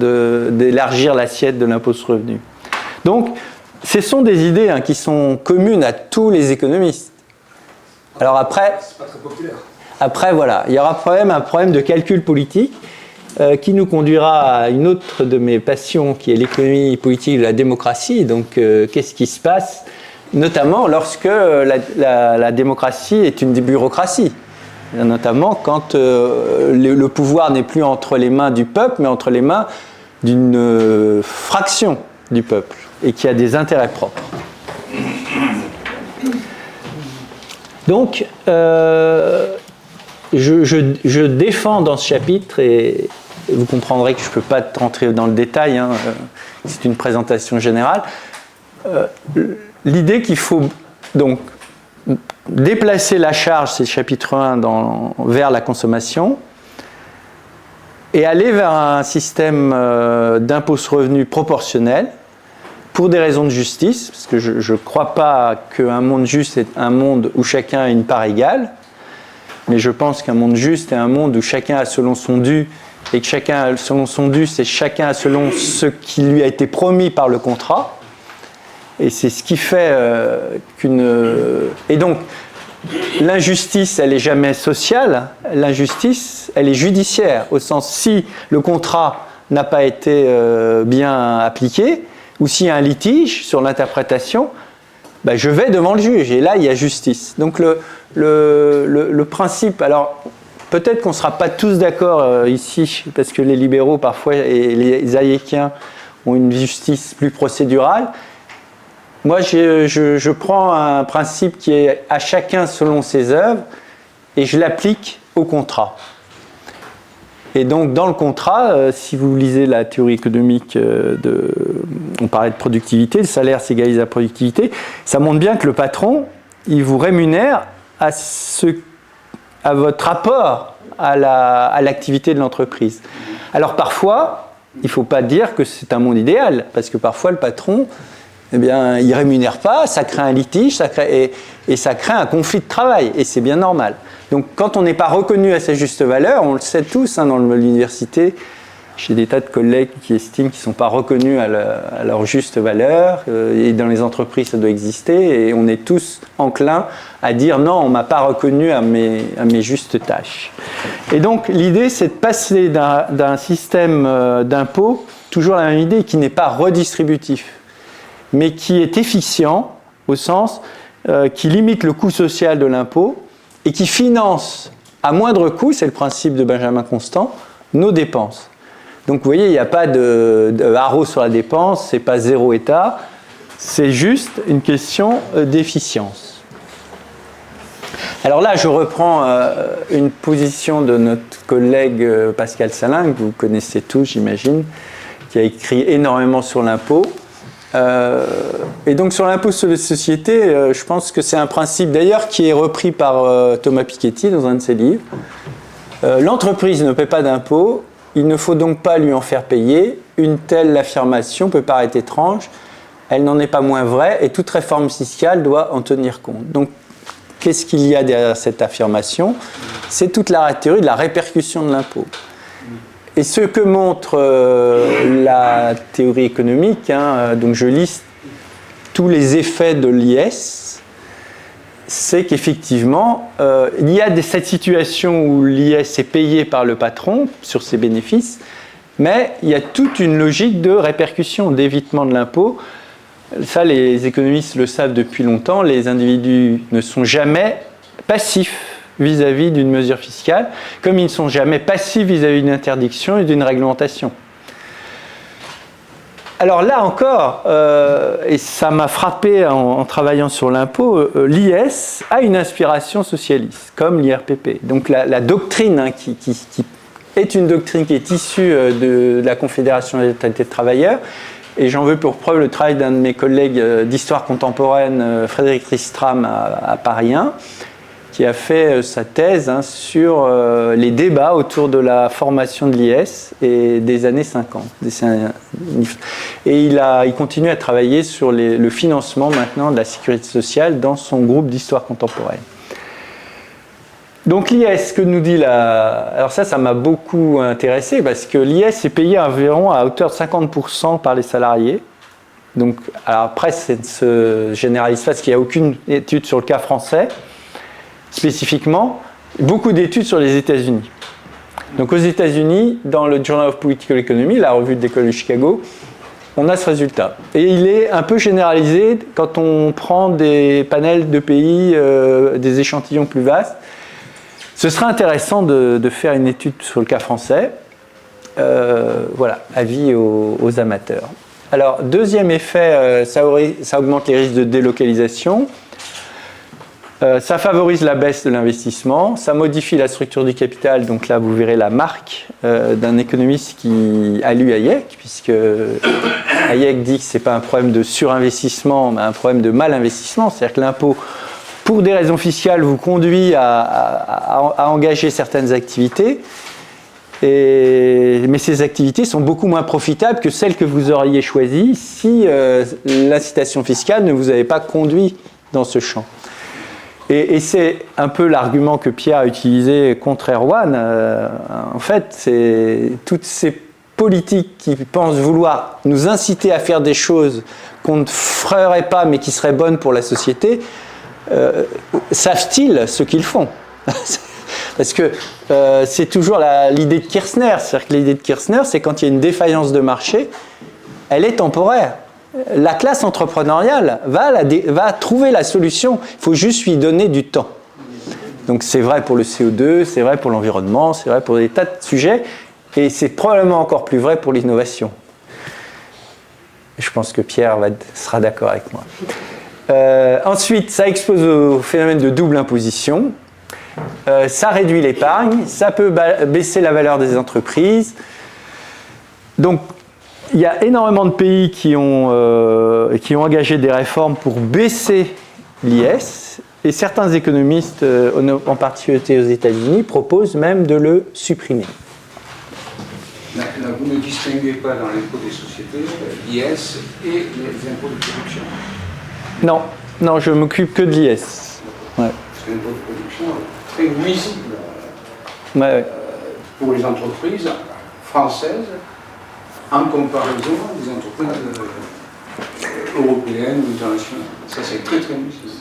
d'élargir l'assiette de l'impôt sur le revenu. Donc, ce sont des idées qui sont communes à tous les économistes. Alors après, c'est pas très populaire. Après, voilà, il y aura un problème de calcul politique qui nous conduira à une autre de mes passions, qui est l'économie politique de la démocratie. Donc, qu'est-ce qui se passe notamment lorsque la démocratie est une bureaucratie, notamment quand le pouvoir n'est plus entre les mains du peuple, mais entre les mains d'une fraction du peuple, et qui a des intérêts propres. Donc, je défends dans ce chapitre, et vous comprendrez que je ne peux pas rentrer dans le détail, c'est une présentation générale, l'idée qu'il faut donc déplacer la charge, c'est le chapitre 1, vers la consommation, et aller vers un système d'impôt sur revenu proportionnel pour des raisons de justice, parce que je ne crois pas qu'un monde juste est un monde où chacun a une part égale, mais je pense qu'un monde juste est un monde où chacun a selon son dû, et que chacun selon son dû, c'est chacun a selon ce qui lui a été promis par le contrat. Et c'est ce qui fait Et donc, l'injustice, elle n'est jamais sociale, l'injustice, elle est judiciaire, au sens si le contrat n'a pas été bien appliqué, ou s'il y a un litige sur l'interprétation, ben je vais devant le juge, et là, il y a justice. Donc, le principe, alors, peut-être qu'on ne sera pas tous d'accord ici, parce que les libéraux, parfois, et les hayékiens ont une justice plus procédurale. Moi, je prends un principe qui est à chacun selon ses œuvres et je l'applique au contrat. Et donc, dans le contrat, si vous lisez la théorie économique, on parlait de productivité, le salaire s'égalise à la productivité, ça montre bien que le patron, il vous rémunère à votre rapport à l'activité de l'entreprise. Alors, parfois, il ne faut pas dire que c'est un monde idéal, parce que parfois, le patron... eh bien, il ne rémunère pas, ça crée un litige, et ça crée un conflit de travail, et c'est bien normal. Donc, quand on n'est pas reconnu à sa juste valeur, on le sait tous dans l'université, j'ai des tas de collègues qui estiment qu'ils ne sont pas reconnus à leur juste valeur, et dans les entreprises, ça doit exister, et on est tous enclins à dire non, on ne m'a pas reconnu à mes justes tâches. Et donc, l'idée, c'est de passer d'un système d'impôt, toujours la même idée, qui n'est pas redistributif, mais qui est efficient au sens qui limite le coût social de l'impôt et qui finance à moindre coût, c'est le principe de Benjamin Constant, nos dépenses. Donc vous voyez, il n'y a pas de haro sur la dépense, c'est pas zéro État, c'est juste une question d'efficience. Alors là, je reprends une position de notre collègue Pascal Salin, que vous connaissez tous, j'imagine, qui a écrit énormément sur l'impôt. Et donc sur l'impôt sur les sociétés, je pense que c'est un principe d'ailleurs qui est repris par Thomas Piketty dans un de ses livres. L'entreprise ne paie pas d'impôt, il ne faut donc pas lui en faire payer. Une telle affirmation peut paraître étrange, elle n'en est pas moins vraie et toute réforme fiscale doit en tenir compte. Donc qu'est-ce qu'il y a derrière cette affirmation? C'est toute la théorie de la répercussion de l'impôt. Et ce que montre la théorie économique, donc je liste tous les effets de l'IS, c'est qu'effectivement, il y a cette situation où l'IS est payé par le patron sur ses bénéfices, mais il y a toute une logique de répercussion, d'évitement de l'impôt. Ça, les économistes le savent depuis longtemps, les individus ne sont jamais passifs vis-à-vis d'une mesure fiscale, comme ils ne sont jamais passifs vis-à-vis d'une interdiction et d'une réglementation. Alors là encore, et ça m'a frappé en travaillant sur l'impôt, l'IS a une inspiration socialiste, comme l'IRPP. Donc la doctrine, qui est une doctrine qui est issue de la Confédération des retraités de travailleurs, et j'en veux pour preuve le travail d'un de mes collègues d'histoire contemporaine, Frédéric Ristram à Paris 1, qui a fait sa thèse sur les débats autour de la formation de l'IS et des années 50. Et il continue à travailler sur le financement maintenant de la sécurité sociale dans son groupe d'histoire contemporaine. Donc l'IS, ce que nous dit là, alors ça m'a beaucoup intéressé parce que l'IS est payé environ à hauteur de 50% par les salariés. Donc, alors après, ça ne se généralise pas parce qu'il n'y a aucune étude sur le cas français. Spécifiquement, beaucoup d'études sur les États-Unis. Donc aux États-Unis, dans le Journal of Political Economy, la revue de l'école de Chicago, on a ce résultat. Et il est un peu généralisé quand on prend des panels de pays, des échantillons plus vastes. Ce serait intéressant de faire une étude sur le cas français. Voilà, avis aux amateurs. Alors, deuxième effet, ça augmente les risques de délocalisation. Ça favorise la baisse de l'investissement, ça modifie la structure du capital, donc là vous verrez la marque d'un économiste qui a lu Hayek, puisque Hayek dit que ce n'est pas un problème de surinvestissement, mais un problème de malinvestissement, c'est-à-dire que l'impôt, pour des raisons fiscales, vous conduit à engager certaines activités, Mais ces activités sont beaucoup moins profitables que celles que vous auriez choisies si l'incitation fiscale ne vous avait pas conduit dans ce champ. Et c'est un peu l'argument que Pierre a utilisé contre Erwan. En fait, c'est toutes ces politiques qui pensent vouloir nous inciter à faire des choses qu'on ne ferait pas mais qui seraient bonnes pour la société, savent-ils ce qu'ils font? Parce que c'est toujours l'idée de Kirchner. C'est-à-dire que l'idée de Kirchner, c'est quand il y a une défaillance de marché, elle est temporaire. La classe entrepreneuriale va trouver la solution. Il faut juste lui donner du temps. Donc c'est vrai pour le CO2, c'est vrai pour l'environnement, c'est vrai pour des tas de sujets. Et c'est probablement encore plus vrai pour l'innovation. Je pense que Pierre sera d'accord avec moi. Ensuite, ça expose au phénomène de double imposition. Ça réduit l'épargne, ça peut baisser la valeur des entreprises. Donc, il y a énormément de pays qui ont engagé des réformes pour baisser l'IS, et certains économistes, en particulier aux États-Unis, proposent même de le supprimer. Là, vous ne distinguez pas dans l'impôt des sociétés l'IS et les impôts de production. Non, je m'occupe que de l'IS. Ouais. Parce que l'impôt de production est très nuisible pour les entreprises françaises en comparaison des entreprises européennes ou internationales. Ça, c'est très très nuisible.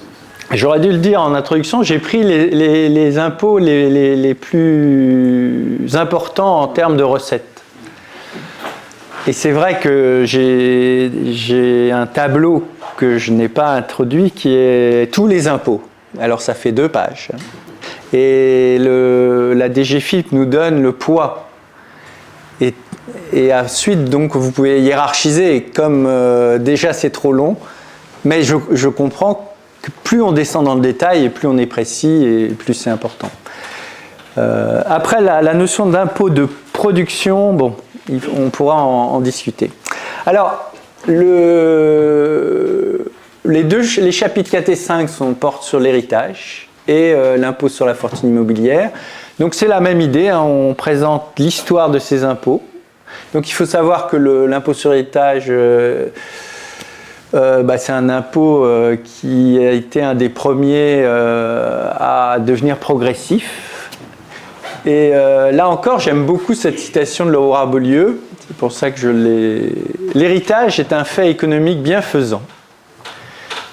J'aurais dû le dire en introduction, j'ai pris les impôts les plus importants en termes de recettes. Et c'est vrai que j'ai un tableau que je n'ai pas introduit qui est tous les impôts. Alors ça fait 2 pages. Et la DGFiP nous donne le poids. Et ensuite, donc, vous pouvez hiérarchiser. Comme déjà c'est trop long, mais je comprends que plus on descend dans le détail et plus on est précis et plus c'est important. Après, la notion d'impôt de production, bon, on pourra en discuter. Alors, les chapitres 4 et 5 portent sur l'héritage et l'impôt sur la fortune immobilière. Donc c'est la même idée, hein, on présente l'histoire de ces impôts. Donc il faut savoir que l'impôt sur l'héritage, c'est un impôt qui a été un des premiers à devenir progressif. Et là encore, j'aime beaucoup cette citation de Laura Beaulieu, c'est pour ça que je l'ai... L'héritage est un fait économique bienfaisant.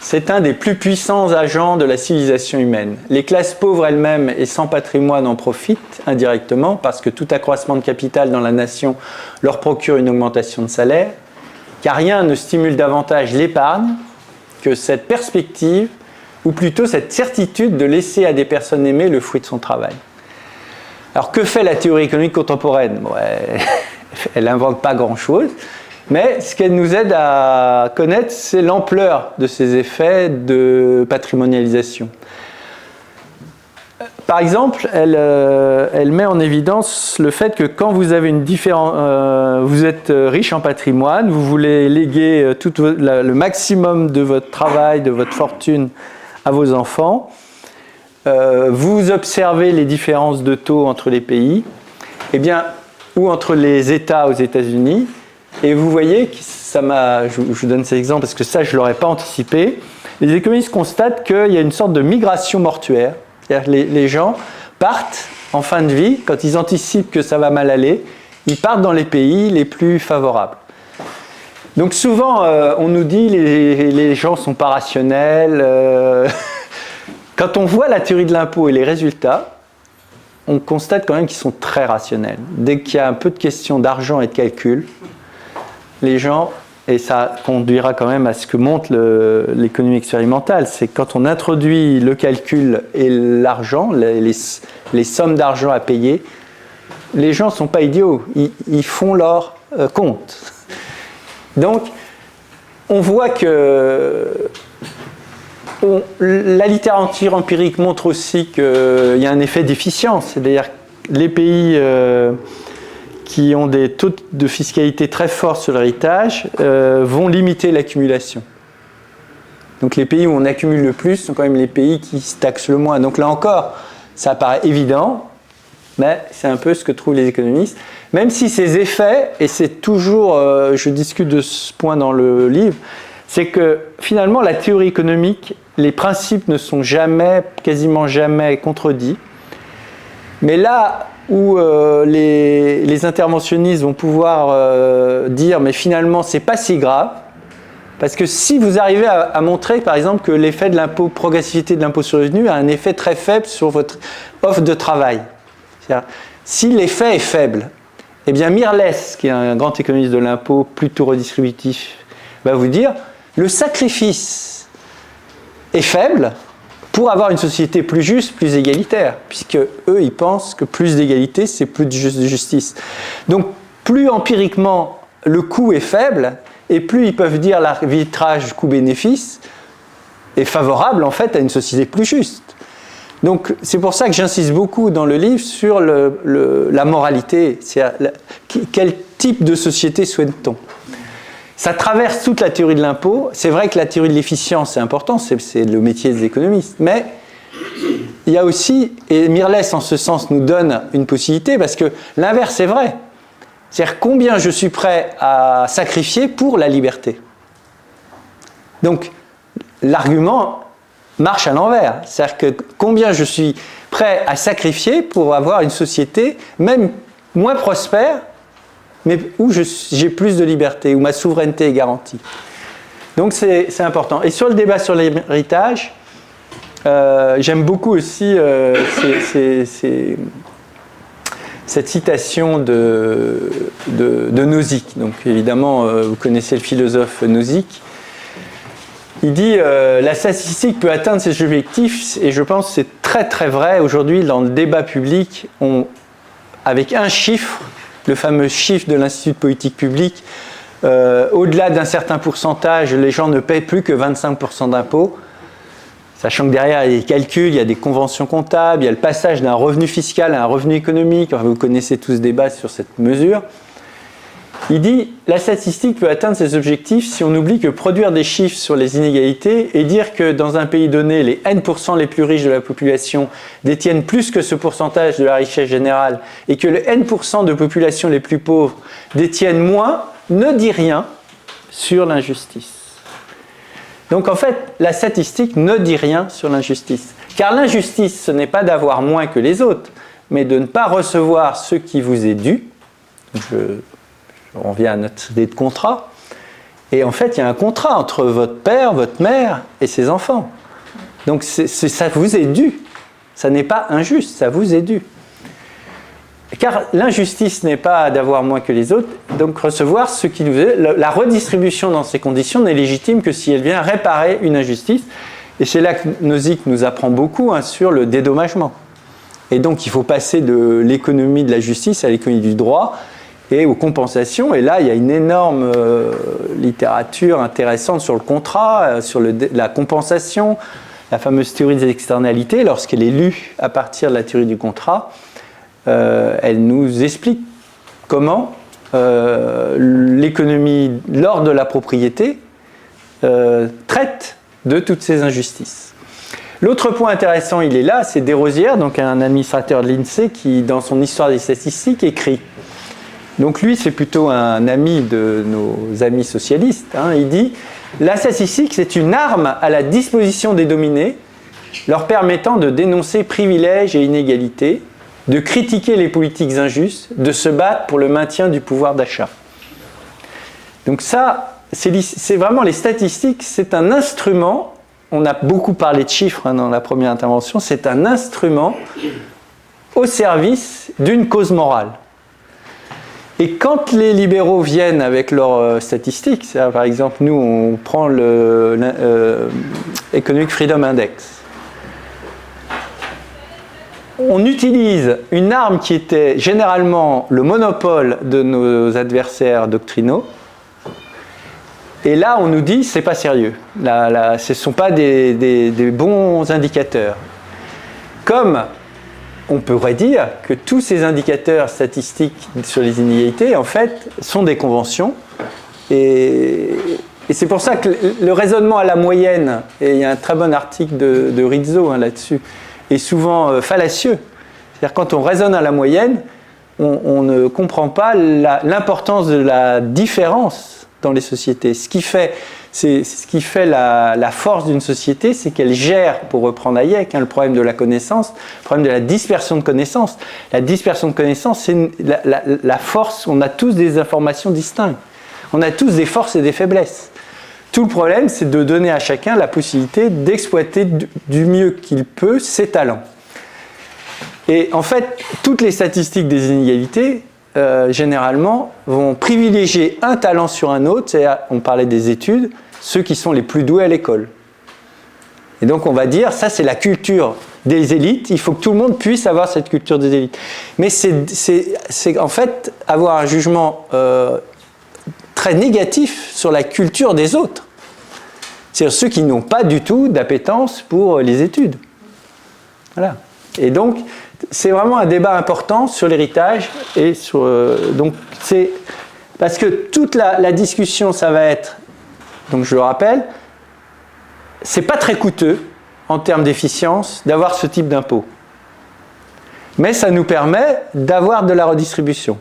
C'est un des plus puissants agents de la civilisation humaine. Les classes pauvres elles-mêmes et sans patrimoine en profitent indirectement parce que tout accroissement de capital dans la nation leur procure une augmentation de salaire, car rien ne stimule davantage l'épargne que cette perspective, ou plutôt cette certitude de laisser à des personnes aimées le fruit de son travail. Alors que fait la théorie économique contemporaine ? Elle n'invente pas grand-chose, mais ce qu'elle nous aide à connaître, c'est l'ampleur de ces effets de patrimonialisation. Par exemple, elle met en évidence le fait que quand vous avez vous êtes riche en patrimoine, vous voulez léguer le maximum de votre travail, de votre fortune à vos enfants, vous observez les différences de taux entre les pays, ou entre les États aux États-Unis, et vous voyez que je vous donne cet exemple parce que ça, je ne l'aurais pas anticipé. Les économistes constatent qu'il y a une sorte de migration mortuaire. C'est-à-dire les gens partent en fin de vie, quand ils anticipent que ça va mal aller, ils partent dans les pays les plus favorables. Donc souvent, on nous dit que les gens ne sont pas rationnels. Quand on voit la théorie de l'impôt et les résultats, on constate quand même qu'ils sont très rationnels. Dès qu'il y a un peu de questions d'argent et de calcul, les gens, et ça conduira quand même à ce que montre l'économie expérimentale, c'est quand on introduit le calcul et l'argent, les sommes d'argent à payer, les gens ne sont pas idiots, ils font leur compte. Donc, on voit que la littérature empirique montre aussi qu'il y a un effet d'efficience, c'est-à-dire les pays qui ont des taux de fiscalité très forts sur l'héritage vont limiter l'accumulation. Donc les pays où on accumule le plus sont quand même les pays qui se taxent le moins. Donc là encore, ça paraît évident, mais c'est un peu ce que trouvent les économistes. Même si ces effets, et c'est toujours, je discute de ce point dans le livre, c'est que finalement la théorie économique, les principes ne sont jamais, quasiment jamais contredits. Mais là où les interventionnistes vont pouvoir dire mais finalement c'est pas si grave, parce que si vous arrivez à montrer par exemple que l'effet de l'impôt, progressivité de l'impôt sur le revenu a un effet très faible sur votre offre de travail. C'est-à-dire, si l'effet est faible, eh bien Mirrlees, qui est un grand économiste de l'impôt plutôt redistributif, va vous dire le sacrifice est faible pour avoir une société plus juste, plus égalitaire, puisque eux, ils pensent que plus d'égalité, c'est plus de justice. Donc, plus empiriquement le coût est faible, et plus ils peuvent dire l'arbitrage coût-bénéfice est favorable en fait à une société plus juste. Donc, c'est pour ça que j'insiste beaucoup dans le livre sur la moralité, c'est-à-dire quel type de société souhaite-t-on ? Ça traverse toute la théorie de l'impôt. C'est vrai que la théorie de l'efficience est importante, c'est le métier des économistes. Mais il y a aussi, et Mirrlees en ce sens nous donne une possibilité, parce que l'inverse est vrai. C'est-à-dire combien je suis prêt à sacrifier pour la liberté. Donc l'argument marche à l'envers. C'est-à-dire que combien je suis prêt à sacrifier pour avoir une société même moins prospère, mais où j'ai plus de liberté, où ma souveraineté est garantie. Donc c'est important. Et sur le débat sur l'héritage, j'aime beaucoup aussi cette citation de Nozick. Donc évidemment, vous connaissez le philosophe Nozick. Il dit la statistique peut atteindre ses objectifs, et je pense que c'est très très vrai aujourd'hui dans le débat public, avec un chiffre, le fameux chiffre de l'Institut de politique publique, au-delà d'un certain pourcentage, les gens ne paient plus que 25% d'impôts, sachant que derrière il y a des calculs, il y a des conventions comptables, il y a le passage d'un revenu fiscal à un revenu économique, enfin, vous connaissez tous ce débat sur cette mesure. Il dit « La statistique peut atteindre ses objectifs si on oublie que produire des chiffres sur les inégalités et dire que dans un pays donné, les N% les plus riches de la population détiennent plus que ce pourcentage de la richesse générale et que les N% de population les plus pauvres détiennent moins, ne dit rien sur l'injustice. » Donc en fait, la statistique ne dit rien sur l'injustice. Car l'injustice, ce n'est pas d'avoir moins que les autres, mais de ne pas recevoir ce qui vous est dû. On revient à notre idée de contrat. Et en fait, il y a un contrat entre votre père, votre mère et ses enfants. Donc ça vous est dû. Ça n'est pas injuste, ça vous est dû. Car l'injustice n'est pas d'avoir moins que les autres, donc recevoir ce qui nous est. La redistribution dans ces conditions n'est légitime que si elle vient réparer une injustice. Et c'est là que Nozick nous apprend beaucoup sur le dédommagement. Et donc il faut passer de l'économie de la justice à l'économie du droit, et aux compensations. Et là, il y a une énorme littérature intéressante sur le contrat, sur la compensation, la fameuse théorie des externalités. Lorsqu'elle est lue à partir de la théorie du contrat, elle nous explique comment l'économie, lors de la propriété, traite de toutes ces injustices. L'autre point intéressant, il est là, c'est Desrosières, donc un administrateur de l'INSEE qui, dans son Histoire des statistiques, écrit. Donc lui, c'est plutôt un ami de nos amis socialistes. Il dit « La statistique, c'est une arme à la disposition des dominés, leur permettant de dénoncer privilèges et inégalités, de critiquer les politiques injustes, de se battre pour le maintien du pouvoir d'achat. » Donc ça, c'est vraiment les statistiques, c'est un instrument, on a beaucoup parlé de chiffres dans la première intervention, c'est un instrument au service d'une cause morale. Et quand les libéraux viennent avec leurs statistiques, par exemple, nous, on prend le Economic Freedom Index. On utilise une arme qui était généralement le monopole de nos adversaires doctrinaux. Et là, on nous dit, c'est pas sérieux. Ce ne sont pas des bons indicateurs. Comme on pourrait dire que tous ces indicateurs statistiques sur les inégalités, en fait, sont des conventions. Et c'est pour ça que le raisonnement à la moyenne, et il y a un très bon article de Rizzo là-dessus, est souvent fallacieux. C'est-à-dire quand on raisonne à la moyenne, on ne comprend pas l'importance de la différence dans les sociétés. Ce qui fait la force d'une société, c'est qu'elle gère, pour reprendre Hayek, le problème de la connaissance, le problème de la dispersion de connaissances. La dispersion de connaissances, c'est la force, on a tous des informations distinctes. On a tous des forces et des faiblesses. Tout le problème, c'est de donner à chacun la possibilité d'exploiter du mieux qu'il peut ses talents. Et en fait, toutes les statistiques des inégalités, généralement, vont privilégier un talent sur un autre. C'est-à-dire, on parlait des études, ceux qui sont les plus doués à l'école. Et donc, on va dire, ça, c'est la culture des élites. Il faut que tout le monde puisse avoir cette culture des élites. Mais c'est en fait avoir un jugement très négatif sur la culture des autres. C'est-à-dire ceux qui n'ont pas du tout d'appétence pour les études. Voilà. Et donc, c'est vraiment un débat important sur l'héritage et sur donc c'est parce que toute la discussion, ça va être, donc je le rappelle, c'est pas très coûteux en termes d'efficience d'avoir ce type d'impôt, mais ça nous permet d'avoir de la redistribution.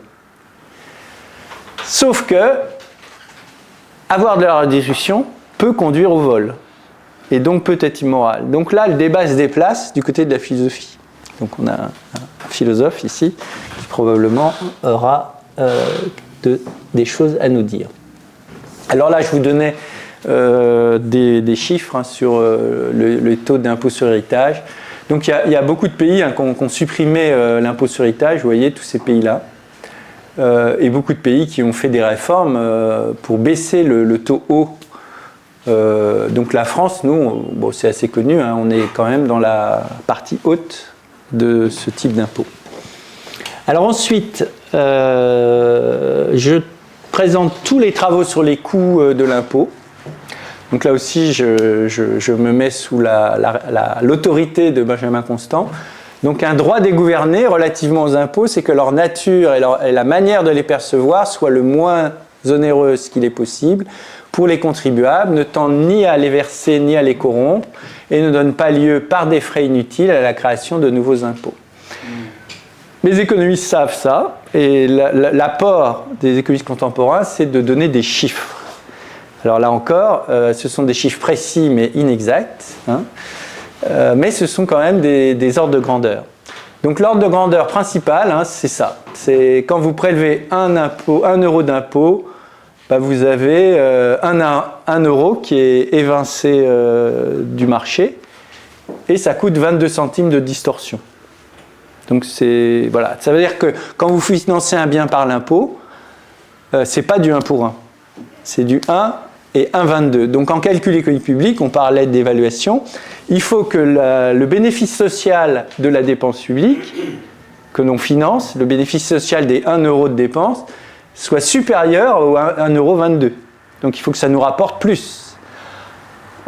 Sauf que avoir de la redistribution peut conduire au vol et donc peut être immoral. Donc là, le débat se déplace du côté de la philosophie. Donc on a un philosophe ici qui probablement aura des choses à nous dire. Alors là, je vous donnais des chiffres sur le taux d'impôt sur héritage. Donc il y a beaucoup de pays qui ont supprimé l'impôt sur héritage, vous voyez, tous ces pays-là. Et beaucoup de pays qui ont fait des réformes pour baisser le taux haut. Donc la France, nous, bon, c'est assez connu, on est quand même dans la partie haute de ce type d'impôt. Alors ensuite, je présente tous les travaux sur les coûts de l'impôt. Donc là aussi, je me mets sous l'autorité de Benjamin Constant. Donc un droit des gouvernés relativement aux impôts, c'est que leur nature et la manière de les percevoir soit le moins onéreuse qu'il est possible pour les contribuables, ne tend ni à les verser ni à les corrompre, et ne donne pas lieu par des frais inutiles à la création de nouveaux impôts. Les économistes savent ça, et l'apport des économistes contemporains, c'est de donner des chiffres. Alors là encore, ce sont des chiffres précis mais inexacts, mais ce sont quand même des ordres de grandeur. Donc l'ordre de grandeur principal, c'est ça. C'est quand vous prélevez 1 euro d'impôt, vous avez 1 euro qui est évincé du marché et ça coûte 22 centimes de distorsion. Donc voilà. Ça veut dire que quand vous financez un bien par l'impôt, c'est pas du 1 pour 1. C'est du 1 et 1,22. Donc en calcul économique public, on parlait d'évaluation, il faut que le bénéfice social de la dépense publique que l'on finance, le bénéfice social des 1 euro de dépense, soit supérieur au 1,22 €. Donc il faut que ça nous rapporte plus.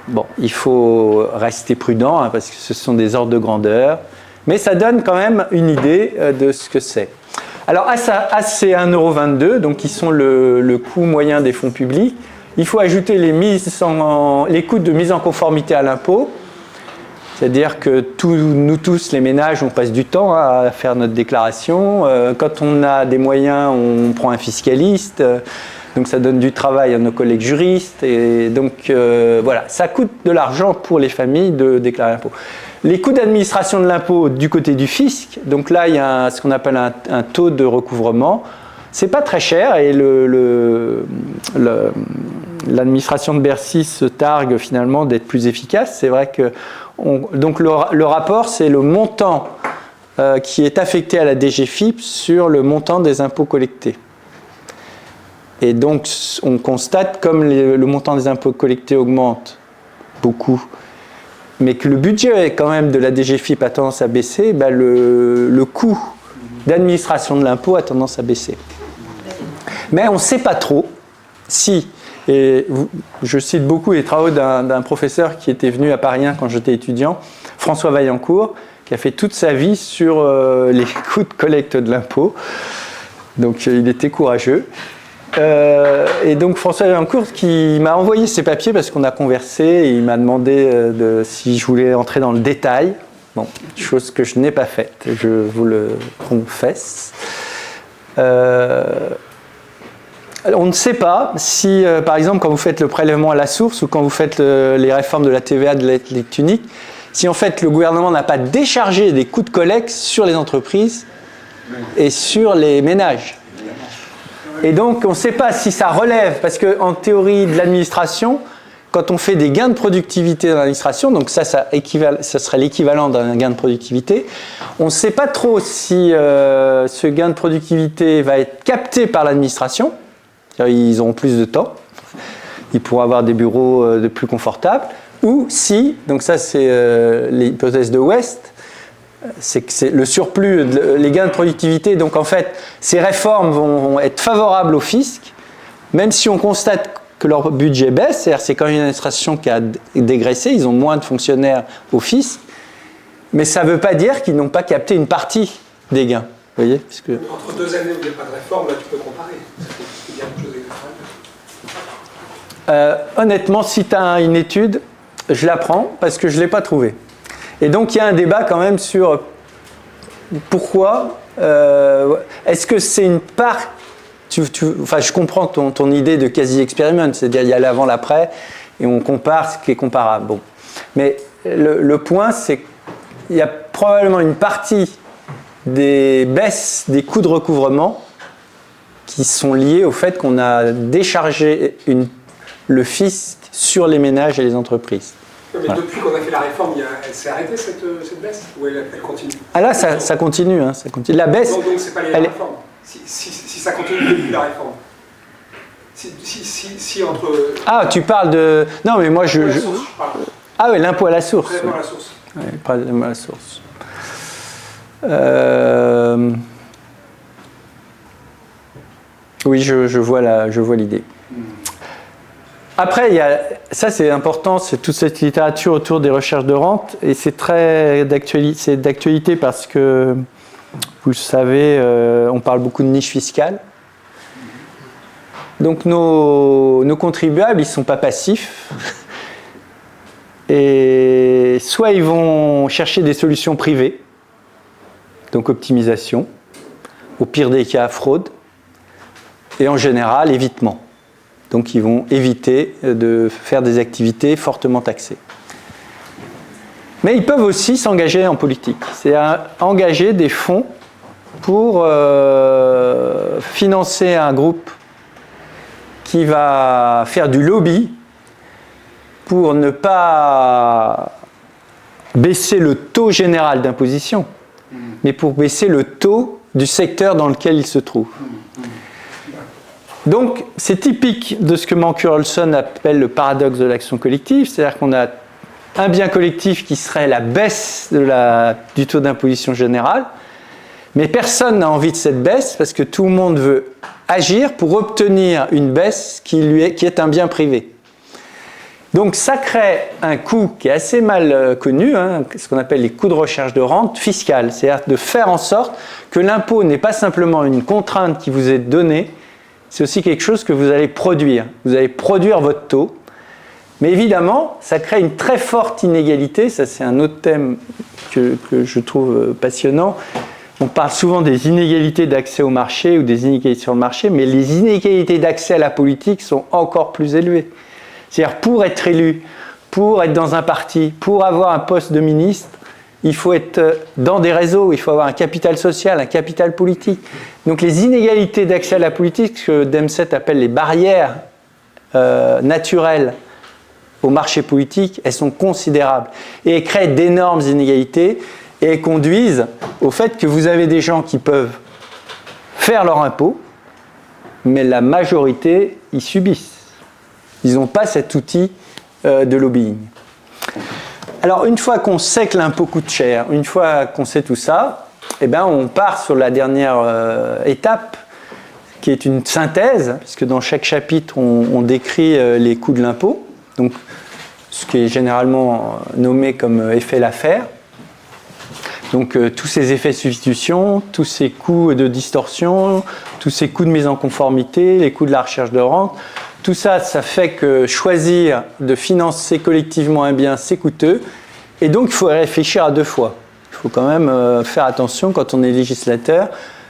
Bon, il faut rester prudent parce que ce sont des ordres de grandeur, mais ça donne quand même une idée de ce que c'est. Alors à ces 1,22 €, donc qui sont le coût moyen des fonds publics, il faut ajouter les coûts de mise en conformité à l'impôt. C'est-à-dire que nous tous, les ménages, on passe du temps à faire notre déclaration. Quand on a des moyens, on prend un fiscaliste. Donc ça donne du travail à nos collègues juristes. Et donc voilà, ça coûte de l'argent pour les familles de déclarer l'impôt. Les coûts d'administration de l'impôt du côté du fisc, donc là il y a ce qu'on appelle un taux de recouvrement. C'est pas très cher et l'administration de Bercy se targue finalement d'être plus efficace. C'est vrai que donc le rapport, c'est le montant qui est affecté à la DGFiP sur le montant des impôts collectés. Et donc on constate comme le montant des impôts collectés augmente beaucoup, mais que le budget quand même de la DGFiP a tendance à baisser, le coût d'administration de l'impôt a tendance à baisser. Mais on ne sait pas trop si, et je cite beaucoup les travaux d'un professeur qui était venu à Paris 1 quand j'étais étudiant, François Vaillancourt, qui a fait toute sa vie sur les coûts de collecte de l'impôt. Donc il était courageux. Et donc François Vaillancourt qui m'a envoyé ses papiers parce qu'on a conversé et il m'a demandé si je voulais entrer dans le détail. Bon, chose que je n'ai pas faite, je vous le confesse. On ne sait pas si, par exemple, quand vous faites le prélèvement à la source ou quand vous faites les réformes de la TVA, de l'aide unique, si en fait le gouvernement n'a pas déchargé des coûts de collecte sur les entreprises et sur les ménages. Et donc, on ne sait pas si ça relève, parce qu'en théorie de l'administration, quand on fait des gains de productivité dans l'administration, donc ça serait l'équivalent d'un gain de productivité, on ne sait pas trop si ce gain de productivité va être capté par l'administration, ils auront plus de temps, ils pourront avoir des bureaux de plus confortables, ou si, donc ça c'est l'hypothèse de West, c'est que c'est le surplus, les gains de productivité, donc en fait ces réformes vont être favorables au fisc, même si on constate que leur budget baisse, c'est-à-dire c'est quand même une administration qui a dégraissé, ils ont moins de fonctionnaires au fisc, mais ça ne veut pas dire qu'ils n'ont pas capté une partie des gains. Vous voyez, puisque... Entre 2 années où il n'y a pas de réforme, là tu peux comparer. Il y a quelque chose d'extraordinaire. Honnêtement, si tu as une étude, je la prends parce que je ne l'ai pas trouvée. Et donc il y a un débat quand même sur pourquoi, est-ce que c'est une part... Enfin, je comprends ton idée de quasi-expériment, c'est-à-dire il y a l'avant, l'après, et on compare ce qui est comparable. Bon. Mais le point, c'est qu'il y a probablement une partie des baisses des coûts de recouvrement qui sont liées au fait qu'on a déchargé le fisc sur les ménages et les entreprises. Mais voilà. Depuis qu'on a fait la réforme, elle s'est arrêtée cette baisse ou elle continue? Ah là, ça continue, hein, ça continue. La baisse... Donc c'est pas les réformes. Si ça continue depuis la réforme. Si entre... Ah, tu parles de... Non, mais moi Ah oui, l'impôt à la source. L'impôt à la source. Oui, l'impôt à la source. Oui, je vois l'idée. Après, ça c'est important, c'est toute cette littérature autour des recherches de rente, et c'est très d'actualité parce que, vous le savez, on parle beaucoup de niche fiscale. Donc nos contribuables, ils ne sont pas passifs. Et soit ils vont chercher des solutions privées, donc optimisation, au pire des cas, fraude, et en général, évitement. Donc ils vont éviter de faire des activités fortement taxées. Mais ils peuvent aussi s'engager en politique, c'est-à-dire engager des fonds pour financer un groupe qui va faire du lobby pour ne pas baisser le taux général d'imposition, mais pour baisser le taux du secteur dans lequel il se trouve. Donc, c'est typique de ce que Mancur Olson appelle le paradoxe de l'action collective, c'est-à-dire qu'on a un bien collectif qui serait la baisse du taux d'imposition générale, mais personne n'a envie de cette baisse parce que tout le monde veut agir pour obtenir une baisse qui est un bien privé. Donc, ça crée un coût qui est assez mal connu, hein, ce qu'on appelle les coûts de recherche de rente fiscale, c'est-à-dire de faire en sorte que l'impôt n'est pas simplement une contrainte qui vous est donnée, c'est aussi quelque chose que vous allez produire. Vous allez produire votre taux. Mais évidemment, ça crée une très forte inégalité. Ça, c'est un autre thème que je trouve passionnant. On parle souvent des inégalités d'accès au marché ou des inégalités sur le marché, mais les inégalités d'accès à la politique sont encore plus élevées. C'est-à-dire, pour être élu, pour être dans un parti, pour avoir un poste de ministre, il faut être dans des réseaux, il faut avoir un capital social, un capital politique. Donc les inégalités d'accès à la politique, ce que Dempsey appelle les barrières naturelles au marché politique, elles sont considérables. Et elles créent d'énormes inégalités et elles conduisent au fait que vous avez des gens qui peuvent faire leur impôt, mais la majorité, ils subissent. Ils n'ont pas cet outil de lobbying. Alors, une fois qu'on sait que l'impôt coûte cher, une fois qu'on sait tout ça, eh ben, on part sur la dernière étape, qui est une synthèse, puisque dans chaque chapitre, on décrit les coûts de l'impôt, donc ce qui est généralement nommé comme effet l'affaire. Donc, tous ces effets de substitution, tous ces coûts de distorsion, tous ces coûts de mise en conformité, les coûts de la recherche de rente, tout ça, ça fait que choisir de financer collectivement un bien, c'est coûteux. Et donc, il faut réfléchir à deux fois. faut quand même faire attention quand on est législateur,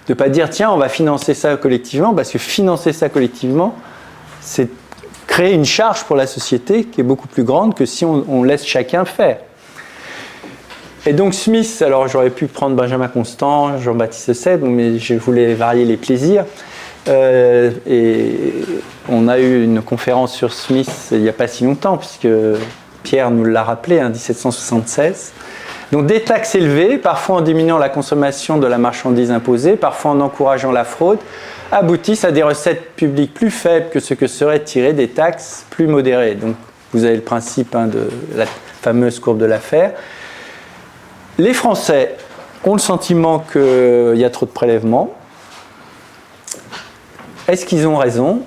de ne pas dire tiens, on va financer ça collectivement, parce que financer ça collectivement, c'est créer une charge pour la société qui est beaucoup plus grande que si on laisse chacun faire. Et donc Smith, alors j'aurais pu prendre Benjamin Constant, Jean-Baptiste Say, mais je voulais varier les plaisirs. Et on a eu une conférence sur Smith il n'y a pas si longtemps, puisque Pierre nous l'a rappelé, 1776. Donc des taxes élevées, parfois en diminuant la consommation de la marchandise imposée, parfois en encourageant la fraude, aboutissent à des recettes publiques plus faibles que ce que seraient tirées des taxes plus modérées. Donc vous avez le principe de la fameuse courbe de l'affaire. Les Français ont le sentiment qu'il y a trop de prélèvements. Est-ce qu'ils ont raison ?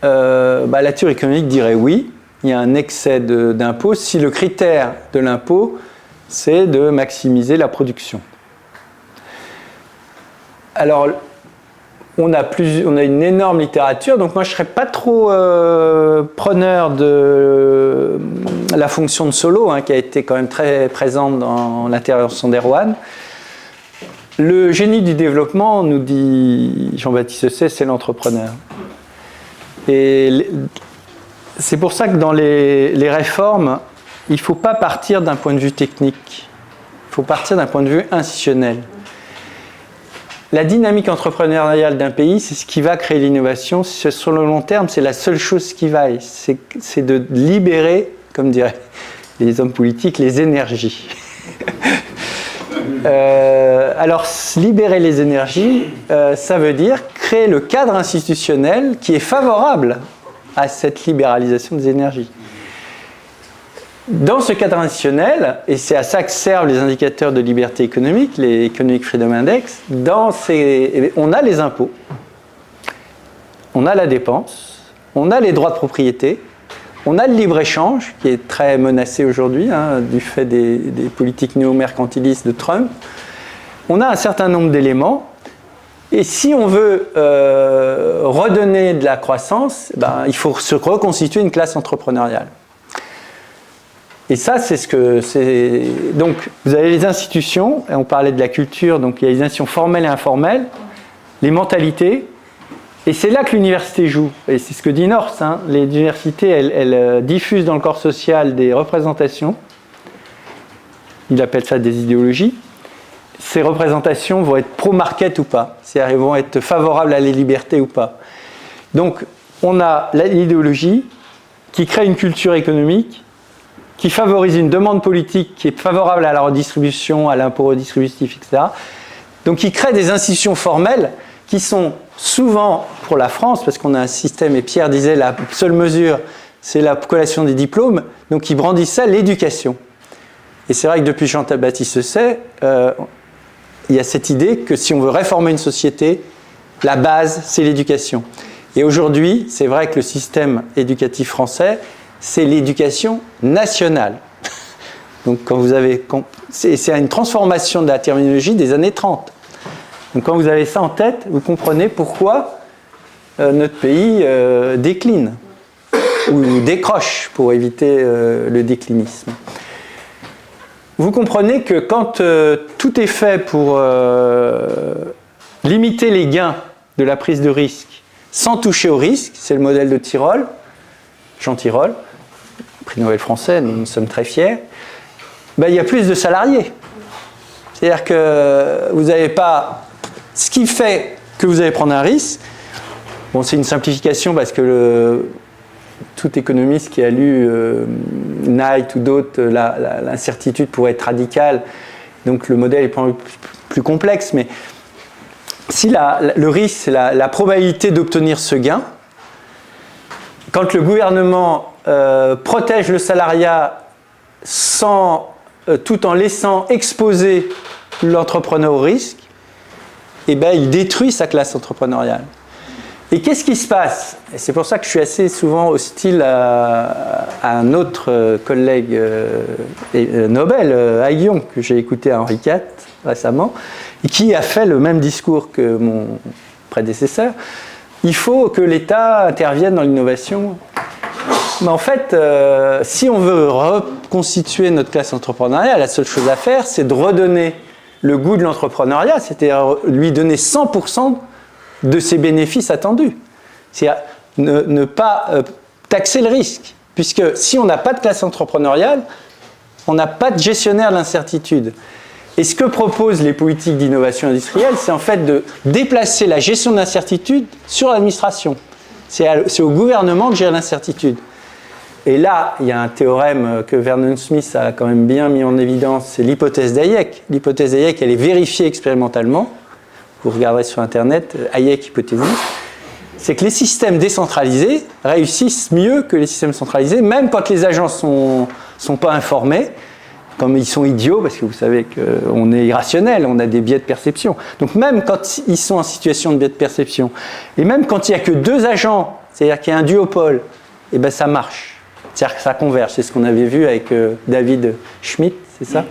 La théorie économique dirait oui, il y a un excès d'impôts si le critère de l'impôt, c'est de maximiser la production. Alors, on a une énorme littérature, donc moi je ne serais pas trop preneur de la fonction de Solow, qui a été quand même très présente dans l'intervention d'Erwan. Le génie du développement, nous dit Jean-Baptiste Say, c'est l'entrepreneur. Et c'est pour ça que dans les réformes, il ne faut pas partir d'un point de vue technique, il faut partir d'un point de vue institutionnel. La dynamique entrepreneuriale d'un pays, c'est ce qui va créer l'innovation. Sur le long terme, c'est la seule chose qui vaille. C'est de libérer, comme diraient les hommes politiques, les énergies. Alors, libérer les énergies, ça veut dire créer le cadre institutionnel qui est favorable à cette libéralisation des énergies. Dans ce cadre institutionnel, et c'est à ça que servent les indicateurs de liberté économique, les Economic Freedom Index, on a les impôts, on a la dépense, on a les droits de propriété, on a le libre-échange, qui est très menacé aujourd'hui, du fait des politiques néo-mercantilistes de Trump. On a un certain nombre d'éléments, et si on veut redonner de la croissance, il faut se reconstituer une classe entrepreneuriale. Et ça, c'est ce que c'est. Donc, vous avez les institutions, et on parlait de la culture, donc il y a les institutions formelles et informelles, les mentalités, et c'est là que l'université joue. Et c'est ce que dit North, les universités, elles diffusent dans le corps social des représentations, il appelle ça des idéologies. Ces représentations vont être pro-market ou pas, c'est-à-dire elles vont être favorables à la liberté ou pas. Donc, on a l'idéologie qui crée une culture économique, qui favorise une demande politique qui est favorable à la redistribution, à l'impôt redistributif, etc. Donc qui crée des institutions formelles qui sont souvent, pour la France, parce qu'on a un système, et Pierre disait la seule mesure, c'est la collation des diplômes, donc qui brandissent ça, l'éducation. Et c'est vrai que depuis Jean-Baptiste Say, il y a cette idée que si on veut réformer une société, la base, c'est l'éducation. Et aujourd'hui, c'est vrai que le système éducatif français, c'est l'éducation nationale. Donc c'est une transformation de la terminologie des années 30. Donc quand vous avez ça en tête, vous comprenez pourquoi notre pays décline ou décroche pour éviter le déclinisme. Vous comprenez que quand tout est fait pour limiter les gains de la prise de risque sans toucher au risque, c'est le modèle de Tirole, Jean Tirole, prix Nobel français, nous sommes très fiers, il y a plus de salariés. C'est-à-dire que vous n'avez pas... Ce qui fait que vous allez prendre un risque, bon, c'est une simplification parce que tout économiste qui a lu Knight ou d'autres, l'incertitude pourrait être radicale, donc le modèle est plus complexe, mais si le risque, c'est la probabilité d'obtenir ce gain, quand le gouvernement protège le salariat tout en laissant exposer l'entrepreneur au risque, il détruit sa classe entrepreneuriale. Et qu'est-ce qui se passe ? Et c'est pour ça que je suis assez souvent hostile à un autre collègue Nobel, Haguillon, que j'ai écouté à Henri IV récemment, et qui a fait le même discours que mon prédécesseur. Il faut que l'État intervienne dans l'innovation. Mais en fait, si on veut constituer notre classe entrepreneuriale, la seule chose à faire, c'est de redonner le goût de l'entrepreneuriat, c'est-à-dire lui donner 100% de ses bénéfices attendus. C'est-à-dire ne pas taxer le risque, puisque si on n'a pas de classe entrepreneuriale, on n'a pas de gestionnaire de l'incertitude. Et ce que proposent les politiques d'innovation industrielle, c'est en fait de déplacer la gestion de l'incertitude sur l'administration. C'est au gouvernement de gérer l'incertitude. Et là, il y a un théorème que Vernon Smith a quand même bien mis en évidence, c'est l'hypothèse d'Hayek. L'hypothèse d'Hayek, elle est vérifiée expérimentalement. Vous regarderez sur Internet, Hayek hypothésis. C'est que les systèmes décentralisés réussissent mieux que les systèmes centralisés, même quand les agents sont pas informés, comme ils sont idiots, parce que vous savez qu'on est irrationnel, on a des biais de perception. Donc même quand ils sont en situation de biais de perception, et même quand il n'y a que 2 agents, c'est-à-dire qu'il y a un duopole, et ben ça marche. C'est-à-dire que ça converge. C'est ce qu'on avait vu avec David Schmidt, c'est ça,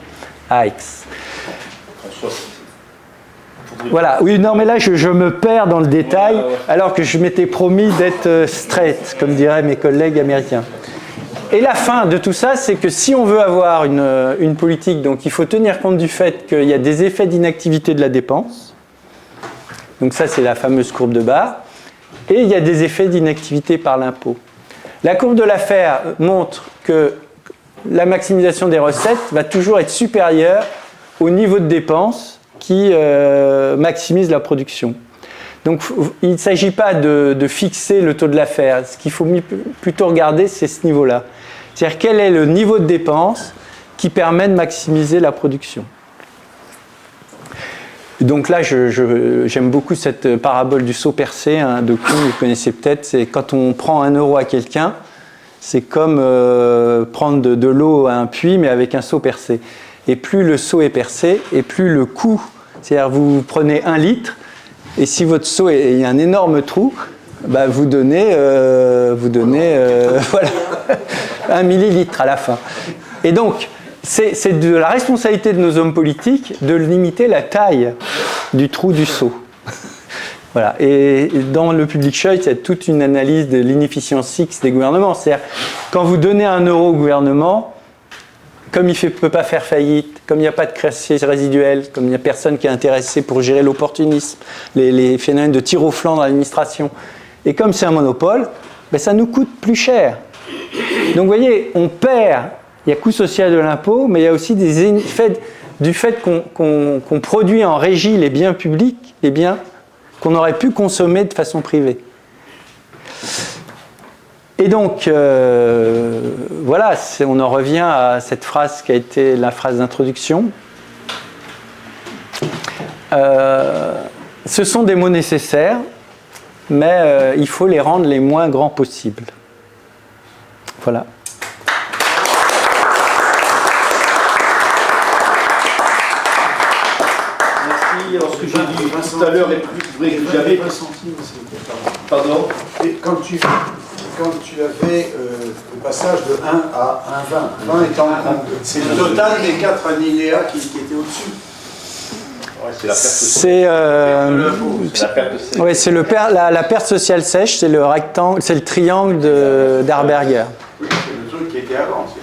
à Aix. Voilà, oui, non, mais là, je me perds dans le détail, alors que je m'étais promis d'être straight, comme diraient mes collègues américains. Et la fin de tout ça, c'est que si on veut avoir une politique, donc il faut tenir compte du fait qu'il y a des effets d'inactivité de la dépense. Donc ça, c'est la fameuse courbe de Barre. Et il y a des effets d'inactivité par l'impôt. La courbe de l'affaire montre que la maximisation des recettes va toujours être supérieure au niveau de dépenses qui maximise la production. Donc il ne s'agit pas de fixer le taux de l'affaire. Ce qu'il faut plutôt regarder, c'est ce niveau-là. C'est-à-dire quel est le niveau de dépense qui permet de maximiser la production. Donc là, j'aime beaucoup cette parabole du seau percé de Kuhn, vous connaissez peut-être. C'est quand on prend 1 euro à quelqu'un, c'est comme prendre de l'eau à un puits, mais avec un seau percé. Et plus le seau est percé, et plus le coût, c'est-à-dire vous prenez 1 litre, et si votre seau il y a un énorme trou, bah vous donnez voilà, 1 millilitre à la fin. Et donc, c'est de la responsabilité de nos hommes politiques de limiter la taille du trou du seau. Voilà. Et dans le Public Choice, il y a toute une analyse de l'inefficience X des gouvernements. C'est-à-dire, quand vous donnez 1 euro au gouvernement, comme il ne peut pas faire faillite, comme il n'y a pas de création résiduelle, comme il n'y a personne qui est intéressé pour gérer l'opportunisme, les phénomènes de tir au flanc dans l'administration, et comme c'est un monopole, ben ça nous coûte plus cher. Donc vous voyez, on perd, il y a coût social de l'impôt, mais il y a aussi des effets du fait qu'on produit en régie les biens publics, les biens qu'on aurait pu consommer de façon privée. Et donc, voilà, on en revient à cette phrase qui a été la phrase d'introduction. Ce sont des mots nécessaires, mais il faut les rendre les moins grands possibles. Voilà. Merci. Alors, ce que j'ai dit tout à l'heure est plus vrai que jamais. Pardon. Et quand tu avais le passage de 1 à 1,20, 20 étant c'est le total des 4 alinéas qui étaient au-dessus. Ouais, c'est la perte sèche. Ouais, c'est la perte sociale sèche, c'est le rectangle, c'est le triangle d'Harberger. Oui, c'est le truc qui était avant, c'est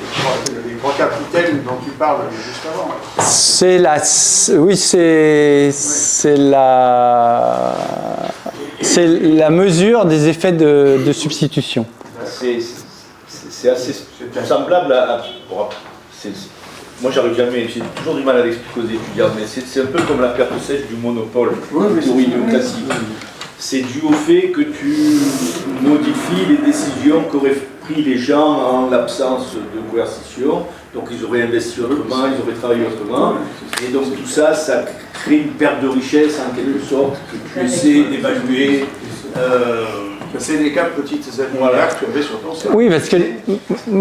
les 3 capitaines dont tu parles juste avant. C'est la mesure des effets de substitution. C'est assez semblable à moi, j'arrive jamais, j'ai toujours du mal à l'expliquer aux étudiants, mais c'est un peu comme la perte sèche du monopole, théorie classique. C'est dû au fait que tu modifies les décisions qu'auraient pris les gens en l'absence de coercition. Donc, ils auraient investi autrement, ils auraient travaillé autrement. Et donc, tout ça, ça crée une perte de richesse, en quelque sorte, que tu essaies d'évaluer. C'est les 4 petites alinéas que tu avais sur ton cerveau. Oui, parce que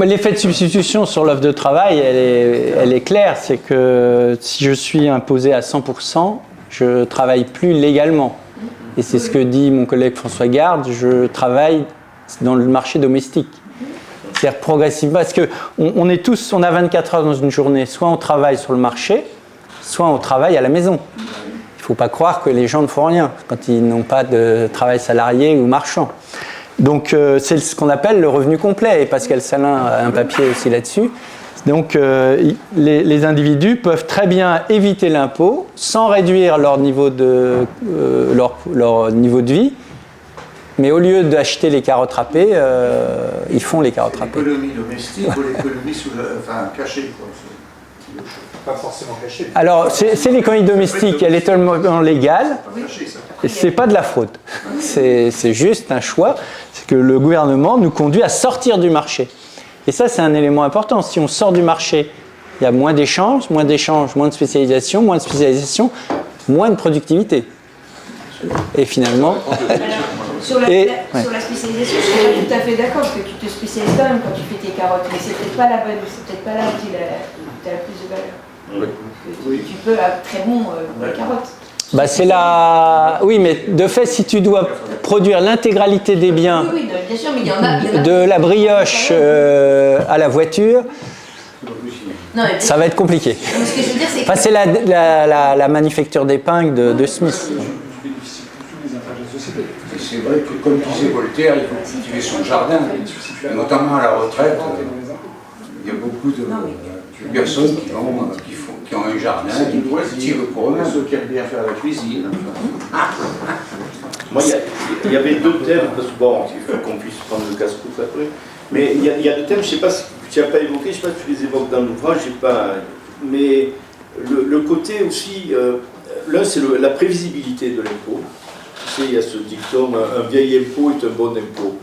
l'effet de substitution sur l'offre de travail, elle est claire. C'est que si je suis imposé à 100%, je ne travaille plus légalement. Et c'est ce que dit mon collègue François Garde, je travaille dans le marché domestique. C'est-à-dire progressivement, parce qu'on a 24 heures dans une journée, soit on travaille sur le marché, soit on travaille à la maison. Il ne faut pas croire que les gens ne font rien quand ils n'ont pas de travail salarié ou marchand. Donc c'est ce qu'on appelle le revenu complet. Et Pascal Salin a un papier aussi là-dessus. Donc les individus peuvent très bien éviter l'impôt sans réduire leur niveau de vie, mais au lieu d'acheter les carottes râpées, ils font les carottes râpées. L'économie domestique ou l'économie cachée, quoi. Pas forcément caché. Alors, c'est l'économie domestique, elle est totalement légale, et c'est pas de la fraude. C'est juste un choix, c'est que le gouvernement nous conduit à sortir du marché. Et ça, c'est un élément important. Si on sort du marché, il y a moins d'échanges, moins de spécialisation, moins de productivité. Et finalement... Sur la spécialisation, je ne suis pas tout à fait d'accord, parce que tu te spécialises quand même quand tu fais tes carottes, mais c'est peut-être pas la bonne, c'est peut-être pas là où tu as la plus de valeur. Oui. Tu peux avoir très bon les carottes. Oui, mais de fait, si tu dois produire l'intégralité des biens, oui, bien sûr, mais il y en a de la brioche à la voiture, non, ça va être compliqué. Ce que je veux dire, c'est c'est la manufacture d'épingles de Smith. C'est vrai que, comme disait Voltaire, il faut cultiver son jardin, notamment à la retraite. Il y a beaucoup de personnes qui ont un jardin, qui cultivent pour eux. Ceux qui aiment bien faire la cuisine. Moi, il y avait deux thèmes, parce que bon, il faut qu'on puisse prendre le casse-croûte après. Mais il y a deux thèmes, je ne sais pas si tu n'as pas évoqué, je ne sais pas si tu les évoques dans l'ouvrage, mais le côté aussi, l'un c'est la prévisibilité de l'impôt. Tu sais, il y a ce dicton, un vieil impôt est un bon impôt.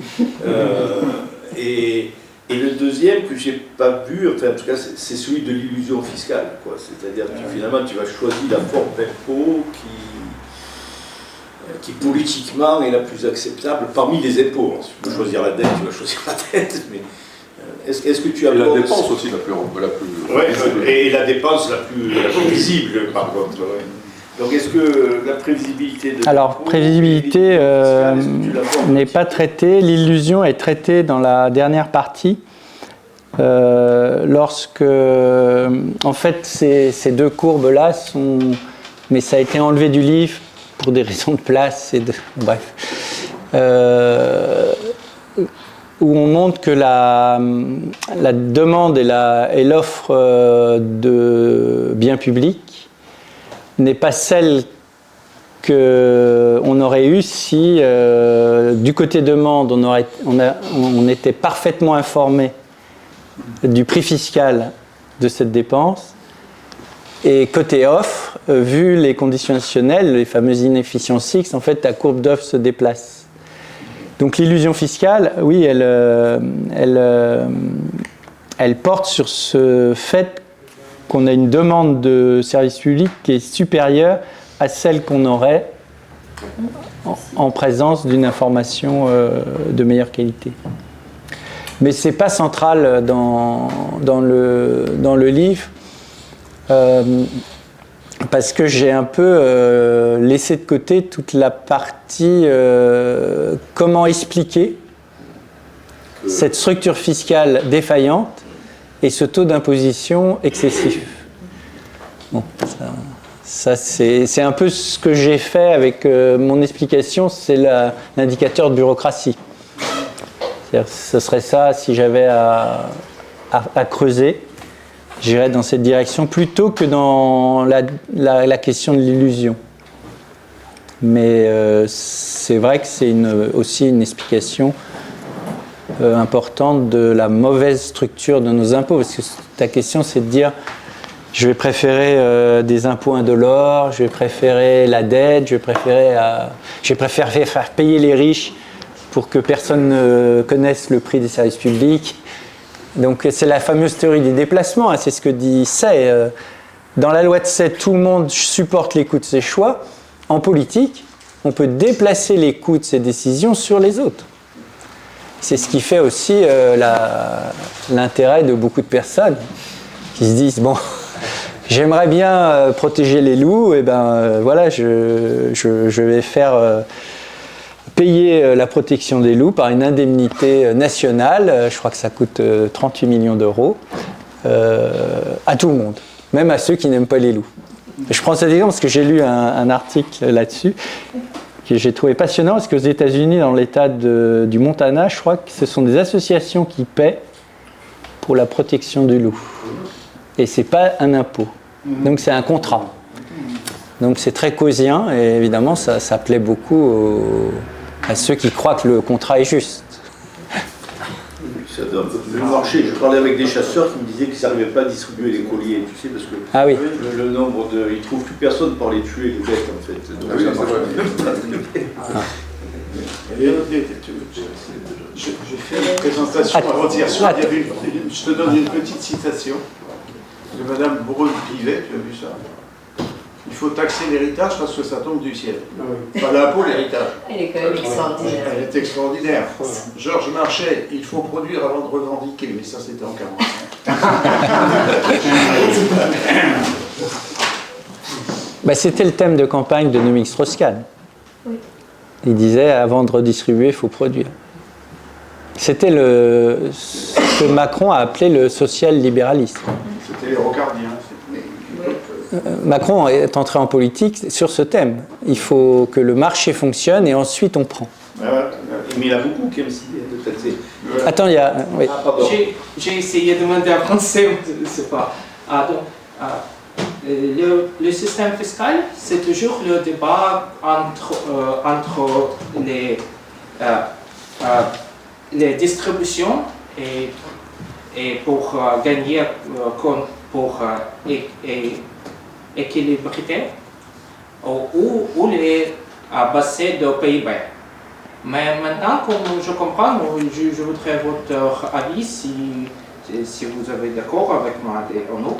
Et le deuxième que je n'ai pas vu, enfin en tout cas, c'est celui de l'illusion fiscale. C'est-à-dire que finalement tu vas choisir la forme d'impôt qui politiquement est la plus acceptable parmi les impôts. Si tu veux choisir la dette, tu vas choisir la dette, mais est-ce que tu as... Et la dépense aussi la plus ouais, et la dépense la plus visible par contre. Ouais. Donc est-ce que la prévisibilité de... Alors, prévisibilité n'est pas traitée, l'illusion est traitée dans la dernière partie, lorsque, en fait, ces deux courbes-là sont... Mais ça a été enlevé du livre pour des raisons de place et de... Bref. Où on montre que la demande et l'offre de biens publics n'est pas celle qu'on aurait eue si, du côté demande, on était parfaitement informé du prix fiscal de cette dépense, et côté offre, vu les conditions additionnelles, les fameuses inefficiences X, en fait, ta courbe d'offre se déplace. Donc l'illusion fiscale, oui, elle porte sur ce fait qu'on a une demande de service public qui est supérieure à celle qu'on aurait en présence d'une information de meilleure qualité. Mais ce n'est pas central dans le livre, parce que j'ai un peu laissé de côté toute la partie comment expliquer cette structure fiscale défaillante et ce taux d'imposition excessif. Bon, ça c'est un peu ce que j'ai fait avec mon explication, c'est l'indicateur de bureaucratie. Ce serait ça, si j'avais à creuser, j'irais dans cette direction plutôt que dans la question de l'illusion. Mais c'est vrai que c'est aussi une explication importante de la mauvaise structure de nos impôts, parce que ta question c'est de dire je vais préférer des impôts indolores, je vais préférer la dette, je vais préférer faire payer les riches pour que personne ne connaisse le prix des services publics. Donc c'est la fameuse théorie des déplacements, hein, c'est ce que dit Say. Dans la loi de Say, tout le monde supporte les coûts de ses choix. En politique, on peut déplacer les coûts de ses décisions sur les autres. C'est ce qui fait aussi l'intérêt de beaucoup de personnes qui se disent bon, j'aimerais bien protéger les loups, et ben voilà, je vais faire payer la protection des loups par une indemnité nationale. Je crois que ça coûte 38 millions d'euros à tout le monde, même à ceux qui n'aiment pas les loups. Je prends cet exemple parce que j'ai lu un article là-dessus que j'ai trouvé passionnant, parce qu'aux États-Unis, dans l'État du Montana, je crois que ce sont des associations qui paient pour la protection du loup. et c'est pas un impôt. Donc c'est un contrat. Donc c'est très causien et évidemment ça plaît beaucoup à ceux qui croient que le contrat est juste. Ça donne le marché. Je parlais avec des chasseurs qui me disaient qu'ils n'arrivaient pas à distribuer les colliers, tu sais, parce que ah oui. le nombre de... Ils ne trouvent plus personne pour les tuer, les bêtes, en fait. Donc, Ah oui, ça c'est marche vrai. J'ai fait une présentation avant-hier soir, je te donne une petite citation de Madame Braun-Pivet, tu as vu ça? Il faut taxer l'héritage parce que ça tombe du ciel. Pas l'impôt, l'héritage. Elle est quand même extraordinaire. Elle est extraordinaire. Georges Marchais, il faut produire avant de revendiquer, mais ça c'était en 40. C'était le thème de campagne de Noémie Strauss-Kahn. Oui. Il disait avant de redistribuer, il faut produire. C'était ce que Macron a appelé le social-libéralisme. C'était les rocardiens. Macron est entré en politique sur ce thème. Il faut que le marché fonctionne et ensuite on prend. Mais il y en a beaucoup qui aiment de taxer. Attends, il y a... Oui. J'ai essayé de demander en français, je ne sais pas. Le système fiscal, c'est toujours le débat entre les distributions et pour gagner, pour équilibrer ou les baser de PIB. Mais maintenant, comme je comprends, je voudrais votre avis si vous êtes d'accord avec moi ou non.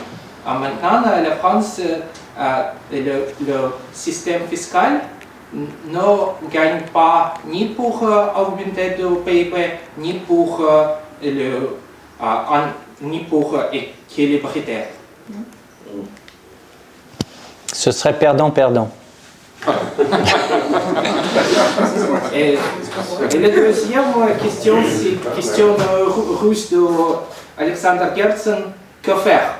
Maintenant, la France, le système fiscal ne gagne pas ni pour augmenter le PIB, ni pour équilibrer. Ce serait perdant-perdant. Et la deuxième question, c'est la question russe d'Alexander Gertsen. Que faire?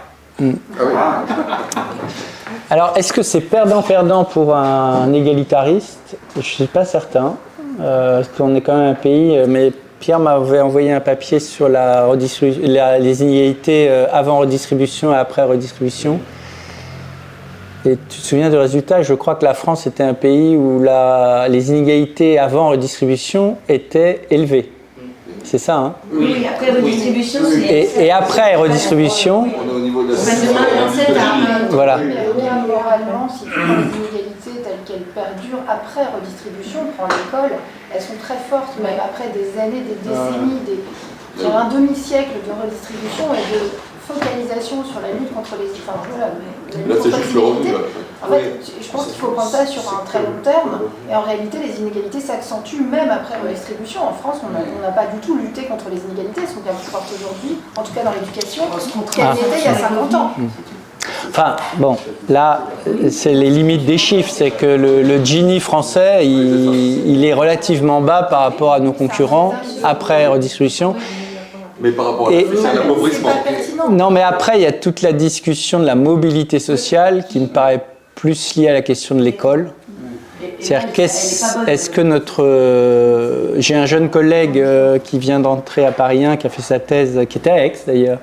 Alors, est-ce que c'est perdant-perdant pour un égalitariste? Je ne suis pas certain. Parce qu'on est quand même un pays... Mais Pierre m'avait envoyé un papier sur les inégalités avant redistribution et après redistribution. Et tu te souviens du résultat? Je crois que la France était un pays où les inégalités avant redistribution étaient élevées. C'est ça, hein? Oui, après redistribution, c'est... Et après redistribution... On est au niveau de la... Voilà. Mais moralement, si tu prends les inégalités telles qu'elles perdurent après redistribution, on prend l'école, elles sont très fortes, même après des années, des décennies, un demi-siècle de redistribution et de focalisation sur la lutte contre les inégalités. En fait, je pense qu'il faut prendre ça sur un très long terme. Et en réalité, les inégalités s'accentuent même après redistribution. En France, on n'a pas du tout lutté contre les inégalités. Elles sont bien plus fortes aujourd'hui, en tout cas dans l'éducation, qu'elles étaient il y a 50 ans. Enfin, bon, là, c'est les limites des chiffres. C'est que le Gini français, il est relativement bas par rapport à nos concurrents après redistribution. Mais par rapport à l'appauvrissement. Non, mais après, il y a toute la discussion de la mobilité sociale qui me paraît plus liée à la question de l'école. C'est-à-dire, est-ce que notre... j'ai un jeune collègue qui vient d'entrer à Paris 1, qui a fait sa thèse, qui était à Aix d'ailleurs,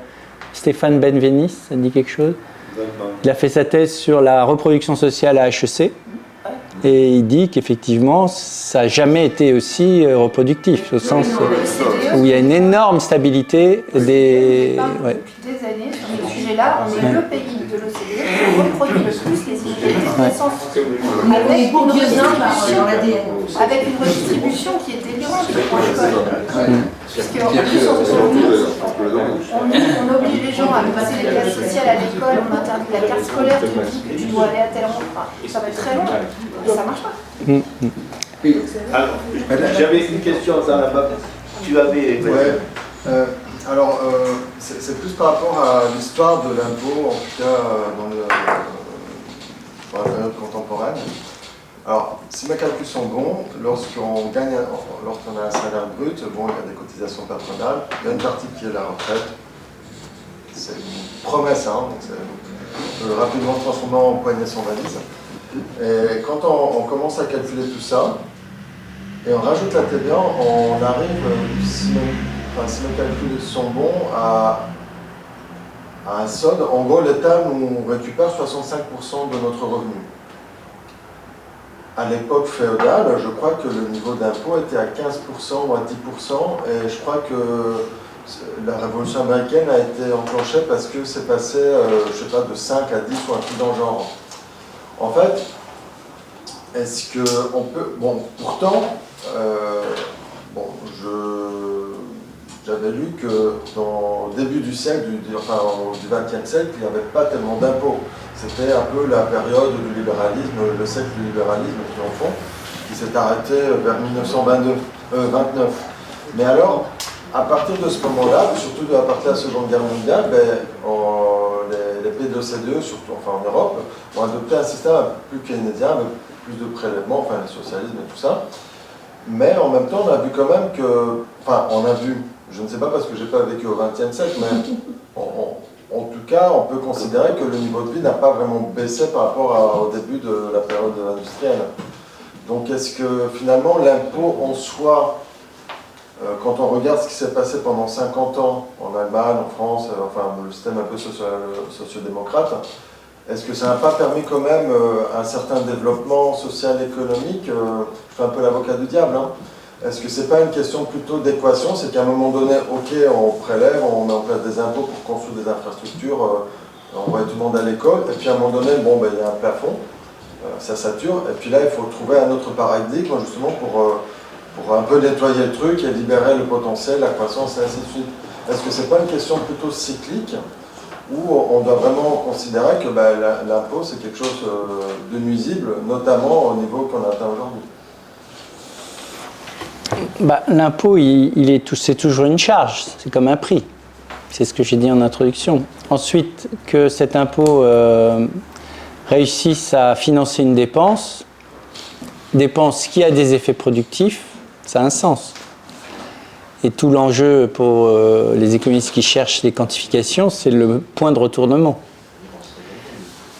Stéphane Benveniste, ça dit quelque chose? Il a fait sa thèse sur la reproduction sociale à HEC. Et il dit qu'effectivement, ça n'a jamais été aussi reproductif, au sens où il y a une énorme stabilité des... Depuis des années, sur ce sujet-là, on est le pays de l'OCDE qui reproduit le plus les inégalités de naissance. Avec une redistribution qui est délirante pour l'école. Puisqu'en plus, on oblige les gens à passer les classes sociales à l'école, on interdit la carte scolaire, tu dis que tu dois aller à tel endroit. Ça va être très long, et ça ne marche pas. Alors, j'avais une question à ça là-bas. Tu avais... Ouais. C'est plus par rapport à l'histoire de l'impôt, en tout cas dans la période contemporaine. Alors, si mes calculs sont bons, lorsqu'on a un salaire brut, bon, il y a des cotisations patronales, il y a une partie qui est la retraite. C'est une promesse, hein, donc c'est rapidement transformé en poignée sans valise. Et quand on commence à calculer tout ça, et on rajoute la TVA, on arrive, si mes calculs sont bons, à à un solde. En gros, l'État nous récupère 65% de notre revenu. À l'époque féodale, je crois que le niveau d'impôt était à 15% ou à 10%, et je crois que la révolution américaine a été enclenchée parce que c'est passé, je sais pas, de 5 à 10 ou un truc dans le genre. En fait, est-ce qu'on peut... Bon, pourtant, j'avais lu que dans le début du siècle, du XXe siècle, il n'y avait pas tellement d'impôts. C'était un peu la période du libéralisme, le siècle du libéralisme qui en font, qui s'est arrêté vers 1929. Mais alors, à partir de ce moment-là, surtout à partir de la Seconde Guerre mondiale, les pays de l'OCDE, surtout en Europe, ont adopté un système un peu plus keynésien, avec plus de prélèvements, enfin le socialisme et tout ça. Mais en même temps, on a vu quand même que, je ne sais pas parce que je n'ai pas vécu au XXe siècle, mais en tout cas, on peut considérer que le niveau de vie n'a pas vraiment baissé par rapport au début de la période industrielle. Donc est-ce que finalement l'impôt en soi, quand on regarde ce qui s'est passé pendant 50 ans en Allemagne, en France, le système un peu sociodémocrate, est-ce que ça n'a pas permis quand même un certain développement social économique? Je fais un peu l'avocat du diable, hein. Est-ce que c'est pas une question plutôt d'équation? C'est qu'à un moment donné, ok, on prélève, on met en place des impôts pour construire des infrastructures, on voit tout le monde à l'école, et puis à un moment donné, il y a un plafond, ça sature, et puis là, il faut trouver un autre paradigme, justement, pour un peu nettoyer le truc et libérer le potentiel, la croissance, et ainsi de suite. Est-ce que c'est pas une question plutôt cyclique, où on doit vraiment considérer que l'impôt, c'est quelque chose de nuisible, notamment au niveau qu'on atteint aujourd'hui? L'impôt, c'est toujours une charge, c'est comme un prix. C'est ce que j'ai dit en introduction. Ensuite, que cet impôt réussisse à financer une dépense qui a des effets productifs, ça a un sens. Et tout l'enjeu pour les économistes qui cherchent les quantifications, c'est le point de retournement.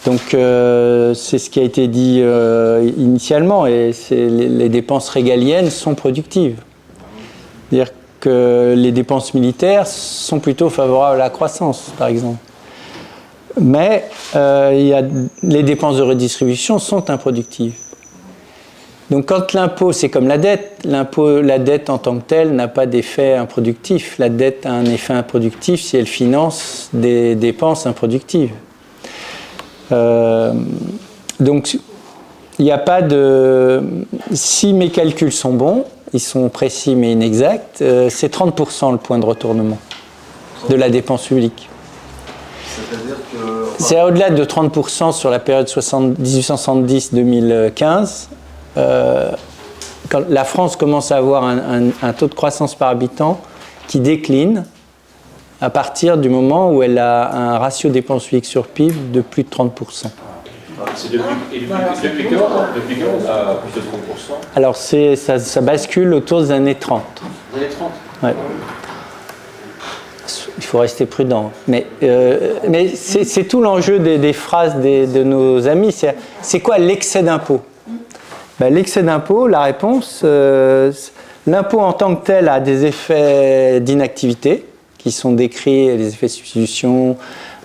Donc c'est ce qui a été dit initialement, et les dépenses régaliennes sont productives. C'est-à-dire que les dépenses militaires sont plutôt favorables à la croissance, par exemple. Mais les dépenses de redistribution sont improductives. Donc quand l'impôt, c'est comme la dette, la dette en tant que telle n'a pas d'effet improductif. La dette a un effet improductif si elle finance des dépenses improductives. Donc, il n'y a pas de... Si mes calculs sont bons, ils sont précis mais inexacts, c'est 30% le point de retournement de la dépense publique. C'est-à-dire que... C'est au-delà de 30% sur la période 1870-2015. Quand la France commence à avoir un taux de croissance par habitant qui décline à partir du moment où elle a un ratio dépenses publiques sur PIB de plus de 30%. C'est depuis quand on a plus de 30%? Alors ça bascule autour des années 30. Les années 30? Ouais. Il faut rester prudent. Mais c'est tout l'enjeu des phrases de nos amis. C'est quoi l'excès d'impôt? L'excès d'impôt, la réponse, l'impôt en tant que tel a des effets d'inactivité qui sont décrits, les effets de substitution,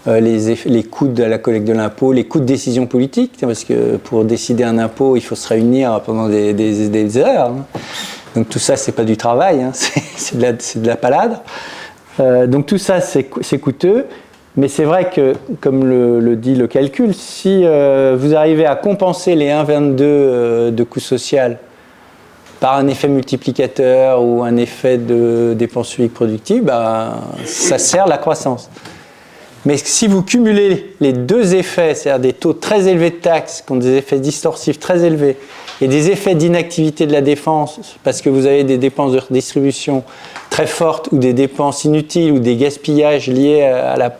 les coûts de la collecte de l'impôt, les coûts de décision politique, parce que pour décider un impôt, il faut se réunir pendant des heures. Hein. Donc tout ça, c'est pas du travail, hein, c'est de la palade. Donc tout ça, c'est coûteux. Mais c'est vrai que, comme le dit le calcul, si vous arrivez à compenser les 1,22 de coût social par un effet multiplicateur ou un effet de dépenses publiques productives, ça sert la croissance. Mais si vous cumulez les deux effets, c'est-à-dire des taux très élevés de taxes qui ont des effets distorsifs très élevés et des effets d'inactivité de la dépense parce que vous avez des dépenses de redistribution très fortes ou des dépenses inutiles ou des gaspillages liés à la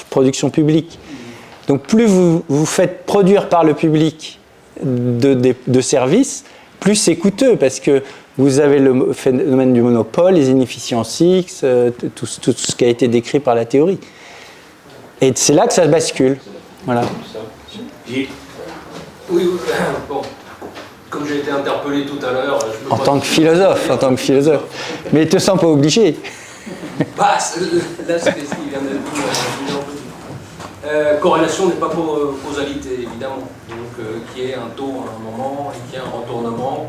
production publique. Donc plus vous faites produire par le public de services, plus c'est coûteux parce que vous avez le phénomène du monopole, les inefficiences X, tout ce qui a été décrit par la théorie. Et c'est là que ça bascule. Voilà. Oui, bon, comme j'ai été interpellé tout à l'heure... En tant que philosophe. Mais il ne te sens pas obligé. Là, ce qu'il vient de dire, Corrélation n'est pas causalité, évidemment. Donc, qu'il y ait un taux à un moment et qu'il y ait un retournement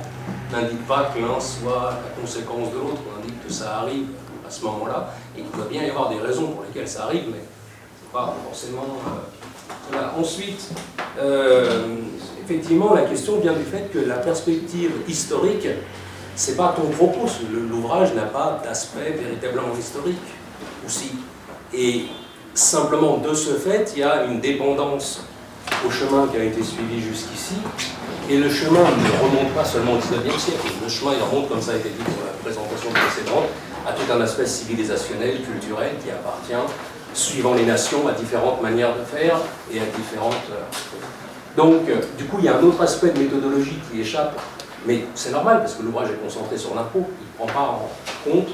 n'indique pas que l'un soit la conséquence de l'autre. On indique que ça arrive à ce moment-là et qu'il doit bien y avoir des raisons pour lesquelles ça arrive, mais c'est pas forcément... Voilà. Ensuite, effectivement, la question vient du fait que la perspective historique, c'est pas ton propos. L'ouvrage n'a pas d'aspect véritablement historique, aussi. Et simplement, de ce fait, il y a une dépendance au chemin qui a été suivi jusqu'ici. Et le chemin ne remonte pas seulement au XIXe siècle. Le chemin, il remonte, comme ça a été dit pour la présentation précédente, à tout un aspect civilisationnel, culturel, qui appartient, suivant les nations, à différentes manières de faire et à différentes... Donc, du coup, il y a un autre aspect de méthodologie qui échappe, mais c'est normal, parce que l'ouvrage est concentré sur l'impôt. Il ne prend pas en compte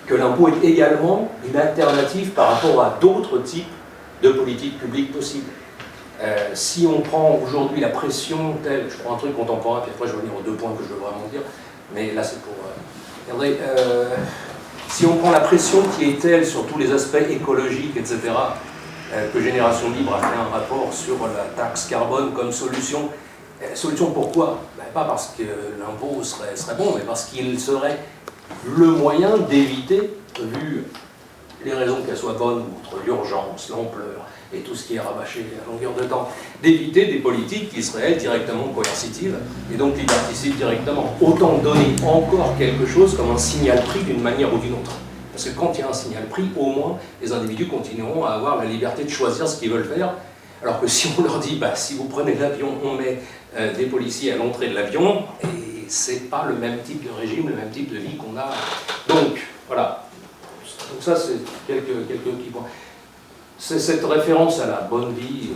que l'impôt est également une alternative par rapport à d'autres types de politiques publiques possibles. Si on prend aujourd'hui la pression telle, je prends un truc contemporain, puis après je vais venir aux 2 points que je veux vraiment dire, mais là c'est pour... regardez, si on prend la pression qui est telle sur tous les aspects écologiques, etc., que Génération Libre a fait un rapport sur la taxe carbone comme solution. Solution pourquoi? Pas parce que l'impôt serait bon, mais parce qu'il serait le moyen d'éviter, vu les raisons qu'elles soient bonnes, outre l'urgence, l'ampleur et tout ce qui est rabâché à longueur de temps, d'éviter des politiques qui seraient elles, directement coercitives et donc qui participent directement. Autant donner encore quelque chose comme un signal prix d'une manière ou d'une autre. Parce que quand il y a un signal prix, au moins les individus continueront à avoir la liberté de choisir ce qu'ils veulent faire. Alors que si on leur dit, bah, si vous prenez l'avion, on met des policiers à l'entrée de l'avion, et c'est pas le même type de régime, le même type de vie qu'on a. Donc, voilà. Donc ça, c'est quelques petits points. C'est cette référence à la bonne vie,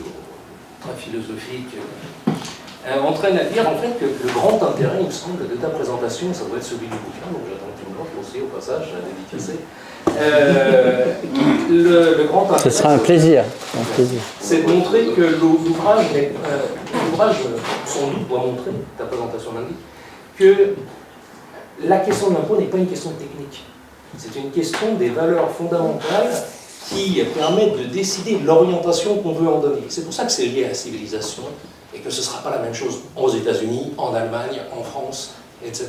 très philosophique, entraîne à dire en fait que le grand intérêt, il me semble, de ta présentation, ça doit être celui du bouquin, donc j'attends que tu me l'offres aussi au passage, dédicacé. Le grand intérêt, ce sera un plaisir. C'est de montrer que l'ouvrage, sans doute, doit montrer, ta présentation l'indique, que la question de l'impôt n'est pas une question technique. C'est une question des valeurs fondamentales qui permettent de décider l'orientation qu'on veut en donner. C'est pour ça que c'est lié à la civilisation et que ce ne sera pas la même chose aux États-Unis, en Allemagne, en France, etc.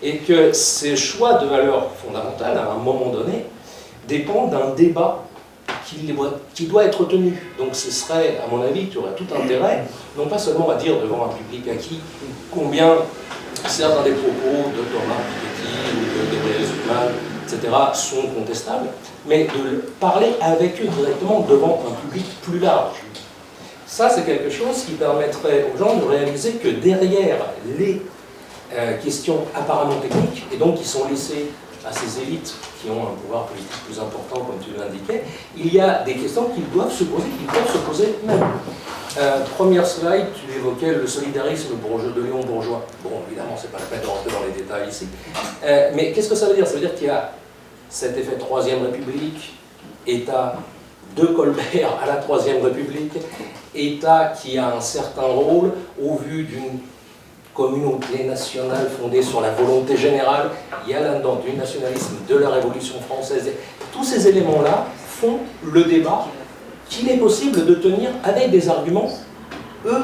Et que ces choix de valeurs fondamentales, à un moment donné, dépendent d'un débat qui doit être tenu. Donc ce serait, à mon avis, tu aurais tout intérêt, non pas seulement à dire devant un public acquis combien certains des propos de Thomas Piketty ou de Gabriel Zucman, etc., sont contestables, mais de parler avec eux directement devant un public plus large. Ça, c'est quelque chose qui permettrait aux gens de réaliser que derrière les questions apparemment techniques, et donc qui sont laissées à ces élites qui ont un pouvoir politique plus important, comme tu l'indiquais, il y a des questions qu'ils doivent se poser, qu'ils peuvent se poser même. Première slide, tu évoquais le solidarisme de Léon Bourgeois. Bon, évidemment, c'est pas la peine de rentrer dans les détails ici. Mais qu'est-ce que ça veut dire? Ça veut dire qu'il y a cet effet Troisième République, État de Colbert à la Troisième République, État qui a un certain rôle au vu d'une communauté nationale fondée sur la volonté générale. Il y a là-dedans du nationalisme, de la Révolution française. Tous ces éléments-là font le débat qu'il est possible de tenir avec des arguments, eux,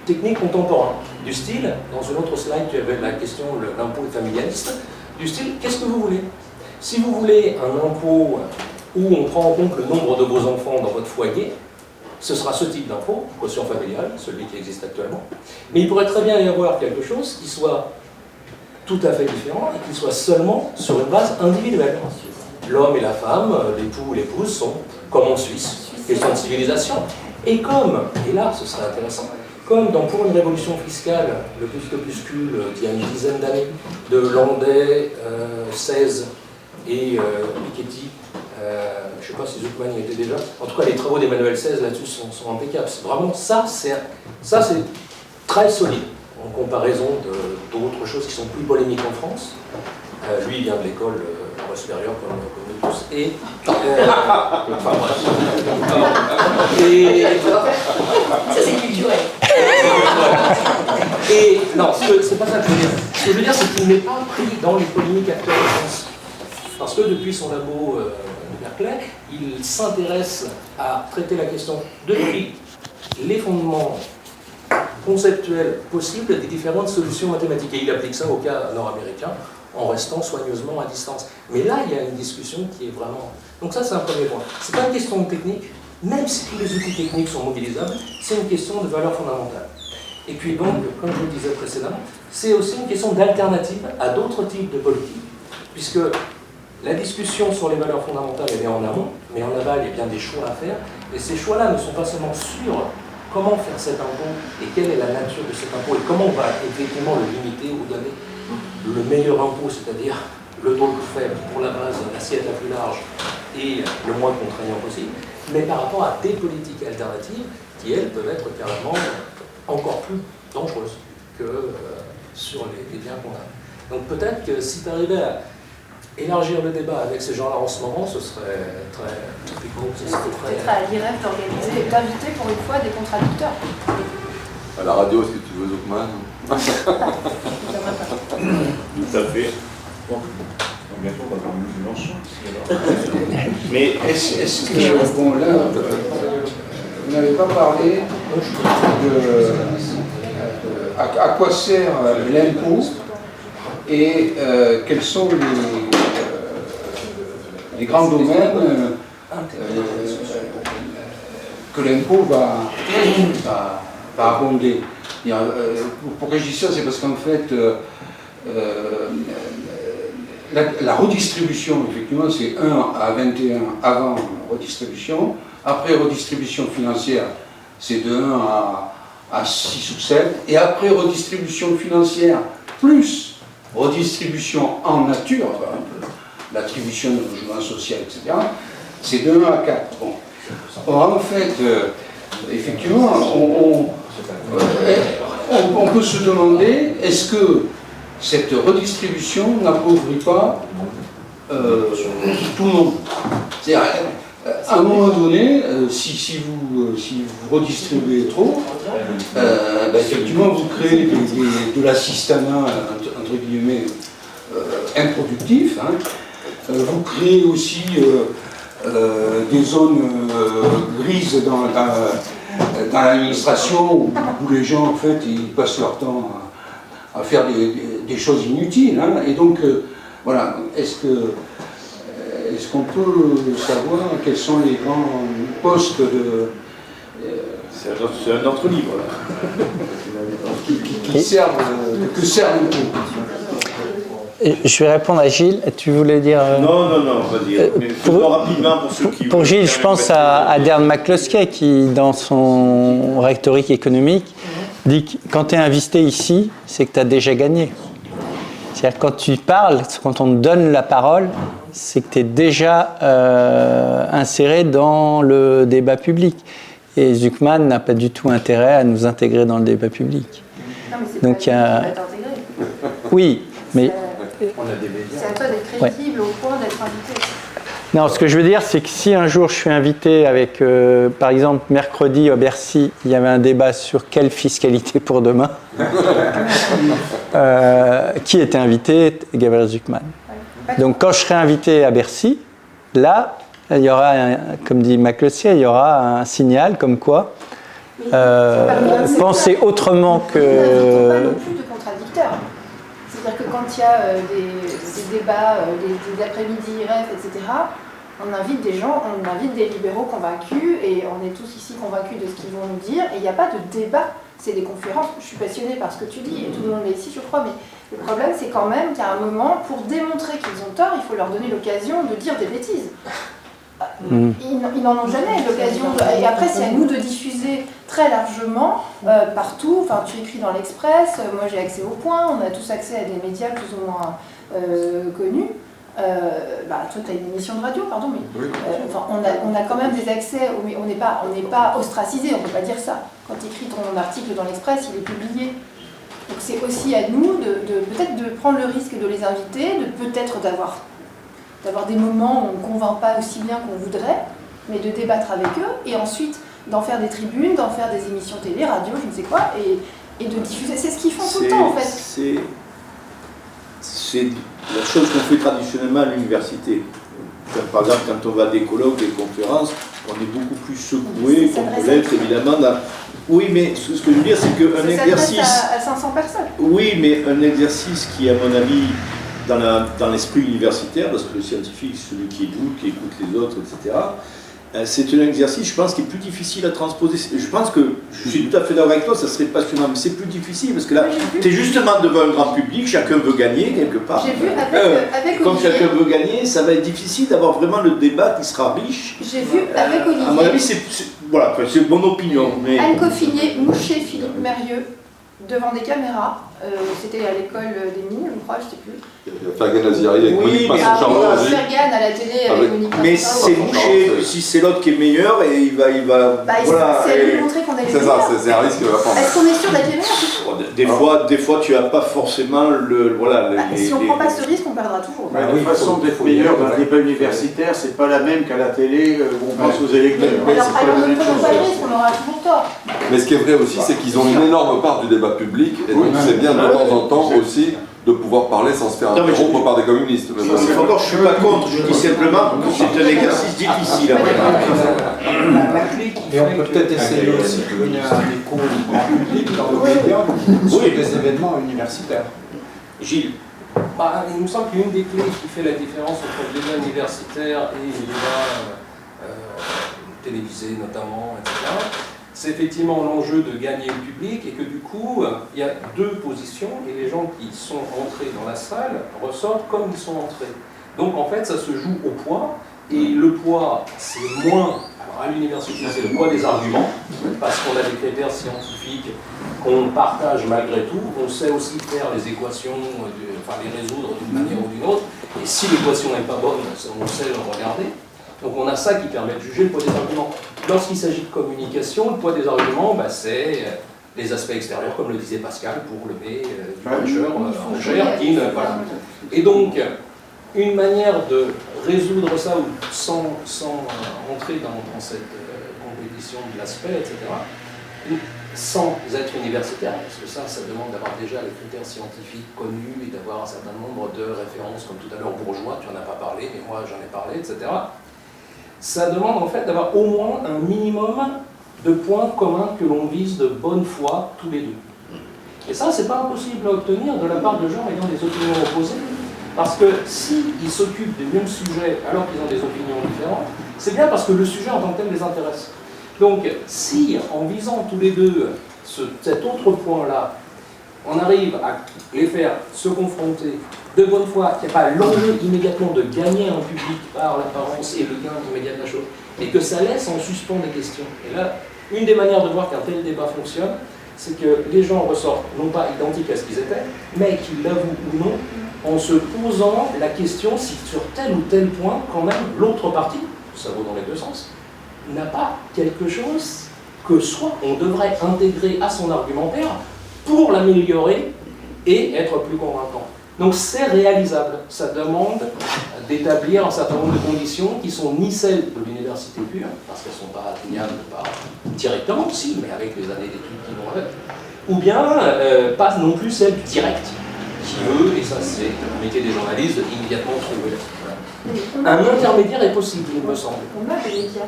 techniques contemporains. Du style, dans une autre slide, tu avais la question de l'impôt familialiste, du style, qu'est-ce que vous voulez? Si vous voulez un impôt où on prend en compte le nombre de vos enfants dans votre foyer, ce sera ce type d'impôt, quotient familial, celui qui existe actuellement. Mais il pourrait très bien y avoir quelque chose qui soit tout à fait différent et qui soit seulement sur une base individuelle. L'homme et la femme, l'époux ou l'épouse sont comme en Suisse, question de civilisation. Et comme, et là ce serait intéressant, comme pour une révolution fiscale, le opuscule d'il y a une dizaine d'années, de Landais, 16 et Piketty, je ne sais pas si Zucman y était déjà, en tout cas les travaux d'Emmanuel XVI là-dessus sont impeccables. Vraiment, ça c'est très solide en comparaison d'autres choses qui sont plus polémiques en France. Lui il vient de l'école supérieure comme nous tous. Et enfin bref. Et ça c'est culturel. Et non, c'est pas ça que je veux dire. Ce que je veux dire, c'est qu'il n'est pas pris dans les polémiques actuelles en France. Parce que depuis son labo Berkeley, il s'intéresse à traiter la question depuis les fondements conceptuels possibles des différentes solutions mathématiques. Et il applique ça au cas nord-américain en restant soigneusement à distance. Mais là, il y a une discussion qui est vraiment... Donc ça, c'est un premier point. Ce n'est pas une question technique, même si tous les outils techniques sont mobilisables, c'est une question de valeur fondamentale. Et puis donc, comme je le disais précédemment, c'est aussi une question d'alternative à d'autres types de politiques, puisque la discussion sur les valeurs fondamentales, elle est en amont, mais en aval, il y a bien des choix à faire, et ces choix-là ne sont pas seulement sur comment faire cet impôt, et quelle est la nature de cet impôt, et comment on va effectivement le limiter ou donner le meilleur impôt, c'est-à-dire le taux le plus faible pour la base, l'assiette la plus large, et le moins contraignant possible, mais par rapport à des politiques alternatives qui, elles, peuvent être carrément encore plus dangereuses que sur les biens qu'on a. Donc peut-être que si tu arrivais à élargir le débat avec ces gens-là en ce moment, ce serait très typiquement. Peut-être à l'IREF d'inviter pour une fois des contradicteurs. À la radio, est-ce que tu veux Zuckman? Tout à fait. Bon, bientôt on va parler de Mélenchon. Mais est-ce que, bon là, vous n'avez pas parlé de à quoi sert l'impôt et quels sont les grands domaines que l'impôt va abonder. Pourquoi je dis ça, c'est parce qu'en fait, la redistribution, effectivement, c'est 1 à 21 avant redistribution. Après redistribution financière, c'est de 1 à 6 ou 7. Et après redistribution financière, plus redistribution en nature, l'attribution de logement social, etc., c'est de 1 à 4. Bon. Or, en fait, effectivement, on peut se demander, est-ce que cette redistribution n'appauvrit pas tout le monde? C'est-à-dire, à un moment donné, si vous redistribuez trop, effectivement, vous créez de l'assistanat, entre guillemets, improductif. Hein. Vous créez aussi des zones grises dans l'administration où les gens, en fait, ils passent leur temps à faire des choses inutiles. Hein. Et donc, voilà, est-ce qu'on peut savoir quels sont les grands postes de... C'est un autre livre, là. qui servent, que sert l'impôt. Je vais répondre à Gilles. Tu voulais dire... Non, vas-y. Rapidement pour ceux qui... Pour Gilles, je pense à Darren McCloskey qui, dans son rhétorique économique, dit que quand tu es invité ici, c'est que tu as déjà gagné. C'est-à-dire quand tu parles, quand on te donne la parole, c'est que tu es déjà inséré dans le débat public. Et Zuckman n'a pas du tout intérêt à nous intégrer dans le débat public. Non, mais c'est donc, pas intégré. Oui, mais... C'est à toi d'être crédible au point d'être invité. Non, ce que je veux dire, c'est que si un jour je suis invité avec, par exemple, mercredi à Bercy, il y avait un débat sur quelle fiscalité pour demain, qui était invité? Gabriel Zuckman. Donc quand je serai invité à Bercy, là, il y aura, comme dit McCloskey, il y aura un signal comme quoi penser autrement que... Il n'y a pas non plus de contradicteurs. C'est-à-dire que quand il y a des débats, des après-midi, IREF, etc., on invite des gens, on invite des libéraux convaincus, et on est tous ici convaincus de ce qu'ils vont nous dire, et il n'y a pas de débat, c'est des conférences. Je suis passionnée par ce que tu dis, et tout le monde est ici, je crois, mais le problème, c'est quand même qu'à un moment, pour démontrer qu'ils ont tort, il faut leur donner l'occasion de dire des bêtises. Ils n'en ont jamais l'occasion. Et après, c'est à nous de diffuser très largement, partout. Enfin, tu écris dans l'Express, moi j'ai accès au Point, on a tous accès à des médias plus ou moins connus. Toi, tu as une émission de radio, pardon, mais on a quand même des accès, mais on n'est pas ostracisé, on ne peut pas dire ça. Quand tu écris ton article dans l'Express, il est publié. Donc c'est aussi à nous peut-être de prendre le risque de les inviter, de peut-être d'avoir des moments où on ne convainc pas aussi bien qu'on voudrait, mais de débattre avec eux, et ensuite d'en faire des tribunes, d'en faire des émissions télé, radio, je ne sais quoi, et de diffuser. C'est ce qu'ils font tout le temps, en fait. C'est la chose qu'on fait traditionnellement à l'université. Par exemple, quand on va à des colloques, des conférences, on est beaucoup plus secoué qu'on peut l'être évidemment dans... Oui, mais ce que je veux dire, c'est qu'un exercice... à 500 personnes. Oui, mais un exercice qui, à mon avis, dans l'esprit universitaire, parce que le scientifique, c'est celui qui écoute les autres, etc., c'est un exercice, je pense, qui est plus difficile à transposer. Je pense que, je suis tout à fait d'accord avec toi, ça serait passionnant, mais c'est plus difficile, parce que là, tu es justement devant un grand public, chacun veut gagner quelque part. J'ai vu avec comme Olivier. chacun veut gagner, ça va être difficile d'avoir vraiment le débat qui sera riche. J'ai vu avec Olivier. À mon avis, c'est mon opinion. Mais... Anne Coffinier, Moucher, Philippe Mérieux, devant des caméras. C'était à l'école des mines, je crois, je ne sais plus. Fergan Aziri avec Monique Masson-Charles. Fergan à la télé avec Monique Masson-Charles. Mais c'est Moucher, si c'est l'autre qui est meilleur, et il va voilà, c'est à lui montrer qu'on est les meilleurs. C'est ça, c'est un risque à prendre. Est-ce qu'on est sûr d'être les meilleurs? Des fois, tu n'as pas forcément le... Voilà, si on ne prend pas ce risque, on perdra toujours. La façon d'être meilleur dans le débat universitaire, c'est pas la même qu'à la télé où on pense aux électeurs. Alors, on ne prend pas le risque, on aura toujours tort. Mais ce qui est vrai aussi, c'est qu'ils ont une énorme part du débat public, et donc c'est bien de temps en temps aussi de pouvoir parler sans se faire interrompre par des communistes. Encore, je ne suis pas contre, je dis simplement que c'est un exercice difficile. Et on peut peut-être essayer aussi de donner un écho en public dans nos médias sur des événements universitaires. Gilles. Il me semble qu'une des clés qui fait la différence entre le débat universitaire et le débat télévisé notamment, etc., c'est effectivement l'enjeu de gagner le public et que du coup, il y a deux positions et les gens qui sont entrés dans la salle ressortent comme ils sont entrés. Donc en fait, ça se joue au poids et le poids, c'est moins, alors à l'université, c'est le poids des arguments parce qu'on a des critères scientifiques qu'on partage malgré tout. On sait aussi faire les équations, les résoudre d'une manière ou d'une autre et si l'équation n'est pas bonne, on sait le regarder. Donc on a ça qui permet de juger le poids des arguments. Lorsqu'il s'agit de communication, le poids des arguments, c'est les aspects extérieurs, comme le disait Pascal, pour lever du puncher en chair. Et donc, une manière de résoudre ça sans entrer dans cette compétition de l'aspect, etc., sans être universitaire, parce que ça demande d'avoir déjà les critères scientifiques connus et d'avoir un certain nombre de références, comme tout à l'heure Bourgeois, tu n'en as pas parlé, mais moi j'en ai parlé, etc. Ça demande en fait d'avoir au moins un minimum de points communs que l'on vise de bonne foi tous les deux. Et ça, c'est pas impossible à obtenir de la part de gens ayant des opinions opposées, parce que s'ils s'occupent du même sujet alors qu'ils ont des opinions différentes, c'est bien parce que le sujet en tant que tel les intéresse. Donc, si en visant tous les deux cet autre point-là, on arrive à les faire se confronter de bonne foi, qu'il n'y a pas l'enjeu immédiatement de gagner un public par l'apparence et le gain immédiat de la chose, et que ça laisse en suspens des questions. Et là, une des manières de voir qu'un tel débat fonctionne, c'est que les gens ressortent non pas identiques à ce qu'ils étaient, mais qu'ils l'avouent ou non, en se posant la question si sur tel ou tel point, quand même, l'autre partie, ça vaut dans les deux sens, n'a pas quelque chose que soit on devrait intégrer à son argumentaire pour l'améliorer et être plus convaincant. Donc c'est réalisable, ça demande d'établir un certain nombre de conditions qui sont ni celles de l'université pure, parce qu'elles ne sont pas atteignables directement aussi, mais avec les années d'études qui vont avec, ou bien pas non plus celles du direct, qui eux, et ça c'est le métier des journalistes, immédiatement trouver. Un intermédiaire est possible, il me semble. On a des médias.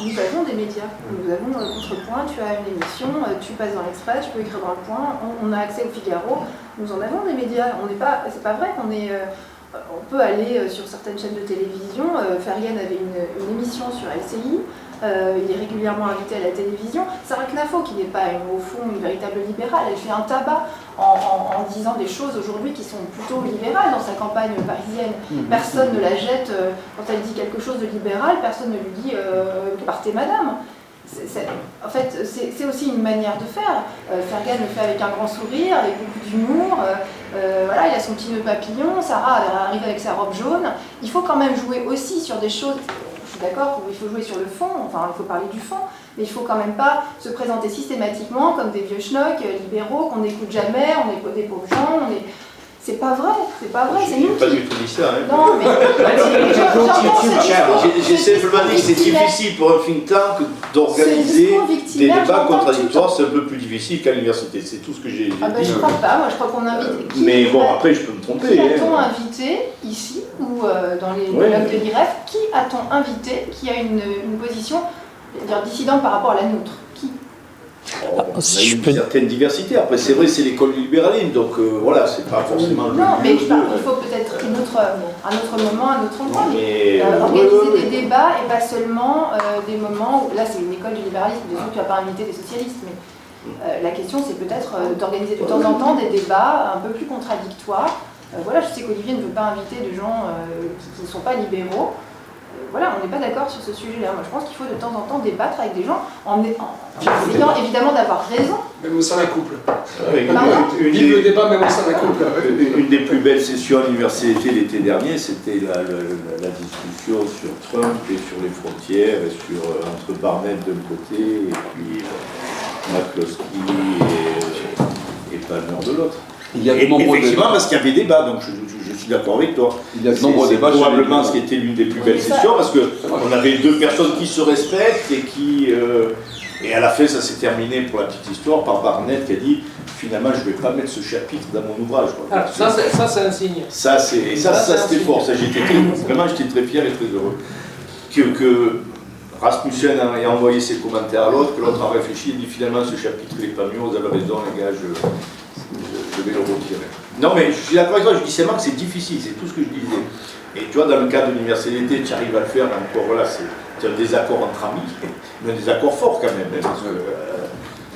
Nous avons des médias. Nous avons Contrepoint, tu as une émission, tu passes dans l'Express, tu peux écrire dans le Point, on a accès au Figaro. Nous en avons des médias. C'est pas vrai qu'on est... on peut aller sur certaines chaînes de télévision. Fergan avait une émission sur LCI. Il est régulièrement invité à la télévision. Sarah Knafo, qui n'est pas au fond une véritable libérale, elle fait un tabac en disant des choses aujourd'hui qui sont plutôt libérales dans sa campagne parisienne. Personne ne la jette quand elle dit quelque chose de libéral, personne ne lui dit partez madame. En fait, c'est aussi une manière de faire. Fergan le fait avec un grand sourire, avec beaucoup d'humour. Voilà, il a son petit nœud papillon. Sarah arrive avec sa robe jaune. Il faut quand même jouer aussi sur des choses. Je suis d'accord qu'il faut jouer sur le fond, enfin il faut parler du fond, mais il ne faut quand même pas se présenter systématiquement comme des vieux schnocks libéraux qu'on n'écoute jamais, on est des pauvres gens, C'est pas vrai, c'est nous pas du tout dit ça. Hein. Non, mais... J'ai simplement dit que c'est difficile pour un think tank d'organiser des débats contradictoires, c'est un peu plus difficile qu'à l'université, c'est tout ce que j'ai dit. Ah ben je crois pas, moi je crois qu'on invite... Mais bon, après je peux me tromper. Qui a-t-on invité ici, ou dans les blocs de l'IREF, qui a-t-on invité qui a une position dissidente par rapport à la nôtre? Qui? On a une certaine diversité. Après, c'est vrai, c'est l'école du libéralisme, donc voilà, c'est pas forcément. Non, mais il faut peut-être un autre moment, un autre endroit, mais organiser des débats et pas seulement des moments où là c'est une école du libéralisme, bien sûr tu vas pas inviter des socialistes, mais la question c'est peut-être d'organiser de temps en temps des débats un peu plus contradictoires. Voilà, je sais qu'Olivier ne veut pas inviter de gens qui ne sont pas libéraux. Voilà, on n'est pas d'accord sur ce sujet-là. Moi, je pense qu'il faut de temps en temps débattre avec des gens en essayant évidemment d'avoir raison. Même au sein d'un couple. Vive le débat, même au sein d'un couple. Une des plus belles sessions à l'université l'été dernier, c'était la discussion sur Trump et sur les frontières, et sur, entre Barnett d'un côté et puis McCloskey et Palmer de l'autre. Effectivement, parce qu'il y avait débat, donc je suis d'accord avec toi. Il y a de nombreux débats. Probablement ce qui était l'une des plus belles sessions, parce qu'on avait deux personnes qui se respectent et qui. Et à la fin, ça s'est terminé, pour la petite histoire, par Barnett qui a dit finalement, je ne vais pas mettre ce chapitre dans mon ouvrage. Ah, ça, c'est un signe. Ça, c'était fort. J'étais très fier et très heureux. Que Rasmussen a envoyé ses commentaires à l'autre, que l'autre a réfléchi et dit finalement, ce chapitre n'est pas mieux, vous avez raison, les gars, je vais le retirer. Non, mais je suis d'accord avec toi, je dis seulement que c'est difficile, c'est tout ce que je disais. Et tu vois, dans le cas de l'université d'été, tu arrives à le faire, encore voilà, c'est un désaccord entre amis, mais un désaccord fort quand même, parce que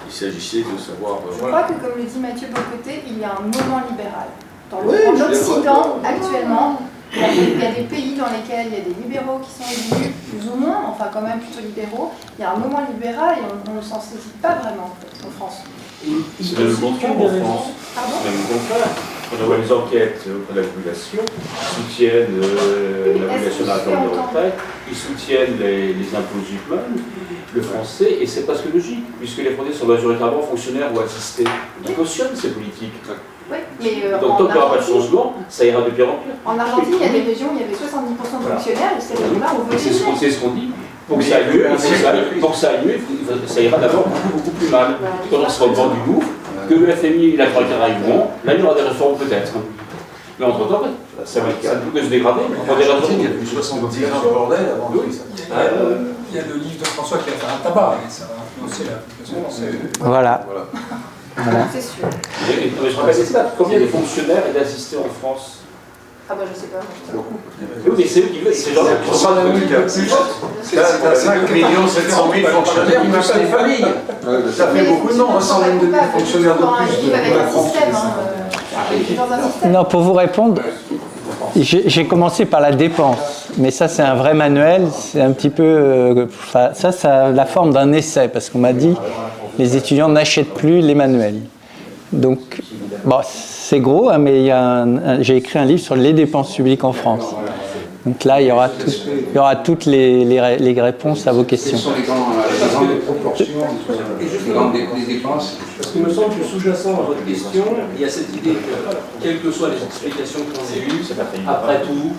il s'agissait de savoir. Je crois que, comme le dit Mathieu Bocoté, il y a un moment libéral. En Occident, actuellement, il y a des pays dans lesquels il y a des libéraux qui sont élus, plus ou moins, enfin quand même plutôt libéraux. Il y a un moment libéral et on ne s'en saisit pas vraiment en France. C'est même le contraire en France. C'est même le contraire. Quand on voit les enquêtes auprès de la population, ils soutiennent l'obligation d'attendre de retraite, ils soutiennent les impôts humains, le français, et c'est presque logique, puisque les Français sont majoritairement fonctionnaires ou assistés. Ils cautionnent ces politiques. Oui, mais donc tant qu'il n'y aura pas de changement, ça ira de pire en pire. En Argentine, il y a des régions où il y avait 70% de fonctionnaires, et ces régions-là, on veut c'est ce qu'on dit. Pour que ça aille mieux, ça ira d'abord beaucoup plus mal. Quand on sera au bord du gouffre, que le FMI et la Troïka arriveront, là il y aura des réformes peut-être. Mais entre-temps, ça ne peut que se dégrader. Il y a plus de 70 ans de bordel avant de ça. Il y a le livre de François qui a fait un tabac, et ça va influencer la. Voilà. C'est sûr. Je rappelle les stats. Combien de fonctionnaires et d'assistés en France? Ah bah je sais pas. Oui, mais c'est eux qui veulent. C'est genre qui sont pas T'as 5 700 000 fonctionnaires qui marchent les familles. Ça fait beaucoup de monde, 122 000 fonctionnaires de plus de la France. Non, pour vous répondre, j'ai commencé par la dépense, mais ça c'est un vrai manuel, c'est un petit peu, ça a la forme d'un essai, parce qu'on m'a dit les étudiants n'achètent plus les manuels. Donc, bon, c'est gros, hein, mais j'ai écrit un livre sur les dépenses publiques en France. Donc là, il y aura toutes les réponses à vos questions. Quelles sont les grandes proportions entre les dépenses? Parce qu'il me semble que sous-jacent à votre question, il y a cette idée que, quelles que soient les explications qu'on ait eues, après tout,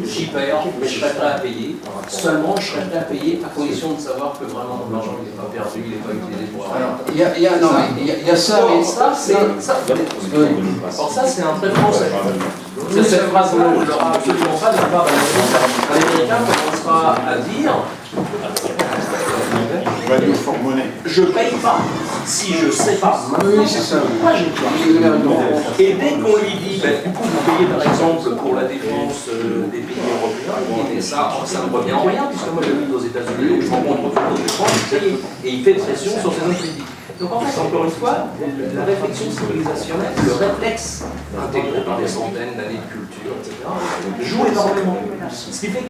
j'y perds, mais je serais prêt à payer. Seulement, je serais prêt à payer à condition de savoir que vraiment l'argent n'est pas perdu, il n'est pas utilisé pour rien. Il y a ça, mais ça, c'est un trait français. C'est cette phrase-là, je ne l'aura absolument pas de la part d'un Américain commencera à dire je paye pas si je sais pas. Oui, c'est ça. Moi, j'ai pas. Et dès qu'on lui dit, du coup, vous payez par exemple pour la défense des pays européens, et ça ne revient en rien, puisque moi j'habite aux États-Unis, donc je rencontre beaucoup de défense, et il fait pression sur ses politiques. Donc en fait, encore une fois, la réflexion civilisationnelle, le réflexe intégré par des centaines d'années de culture, etc., joue énormément. Ce qui fait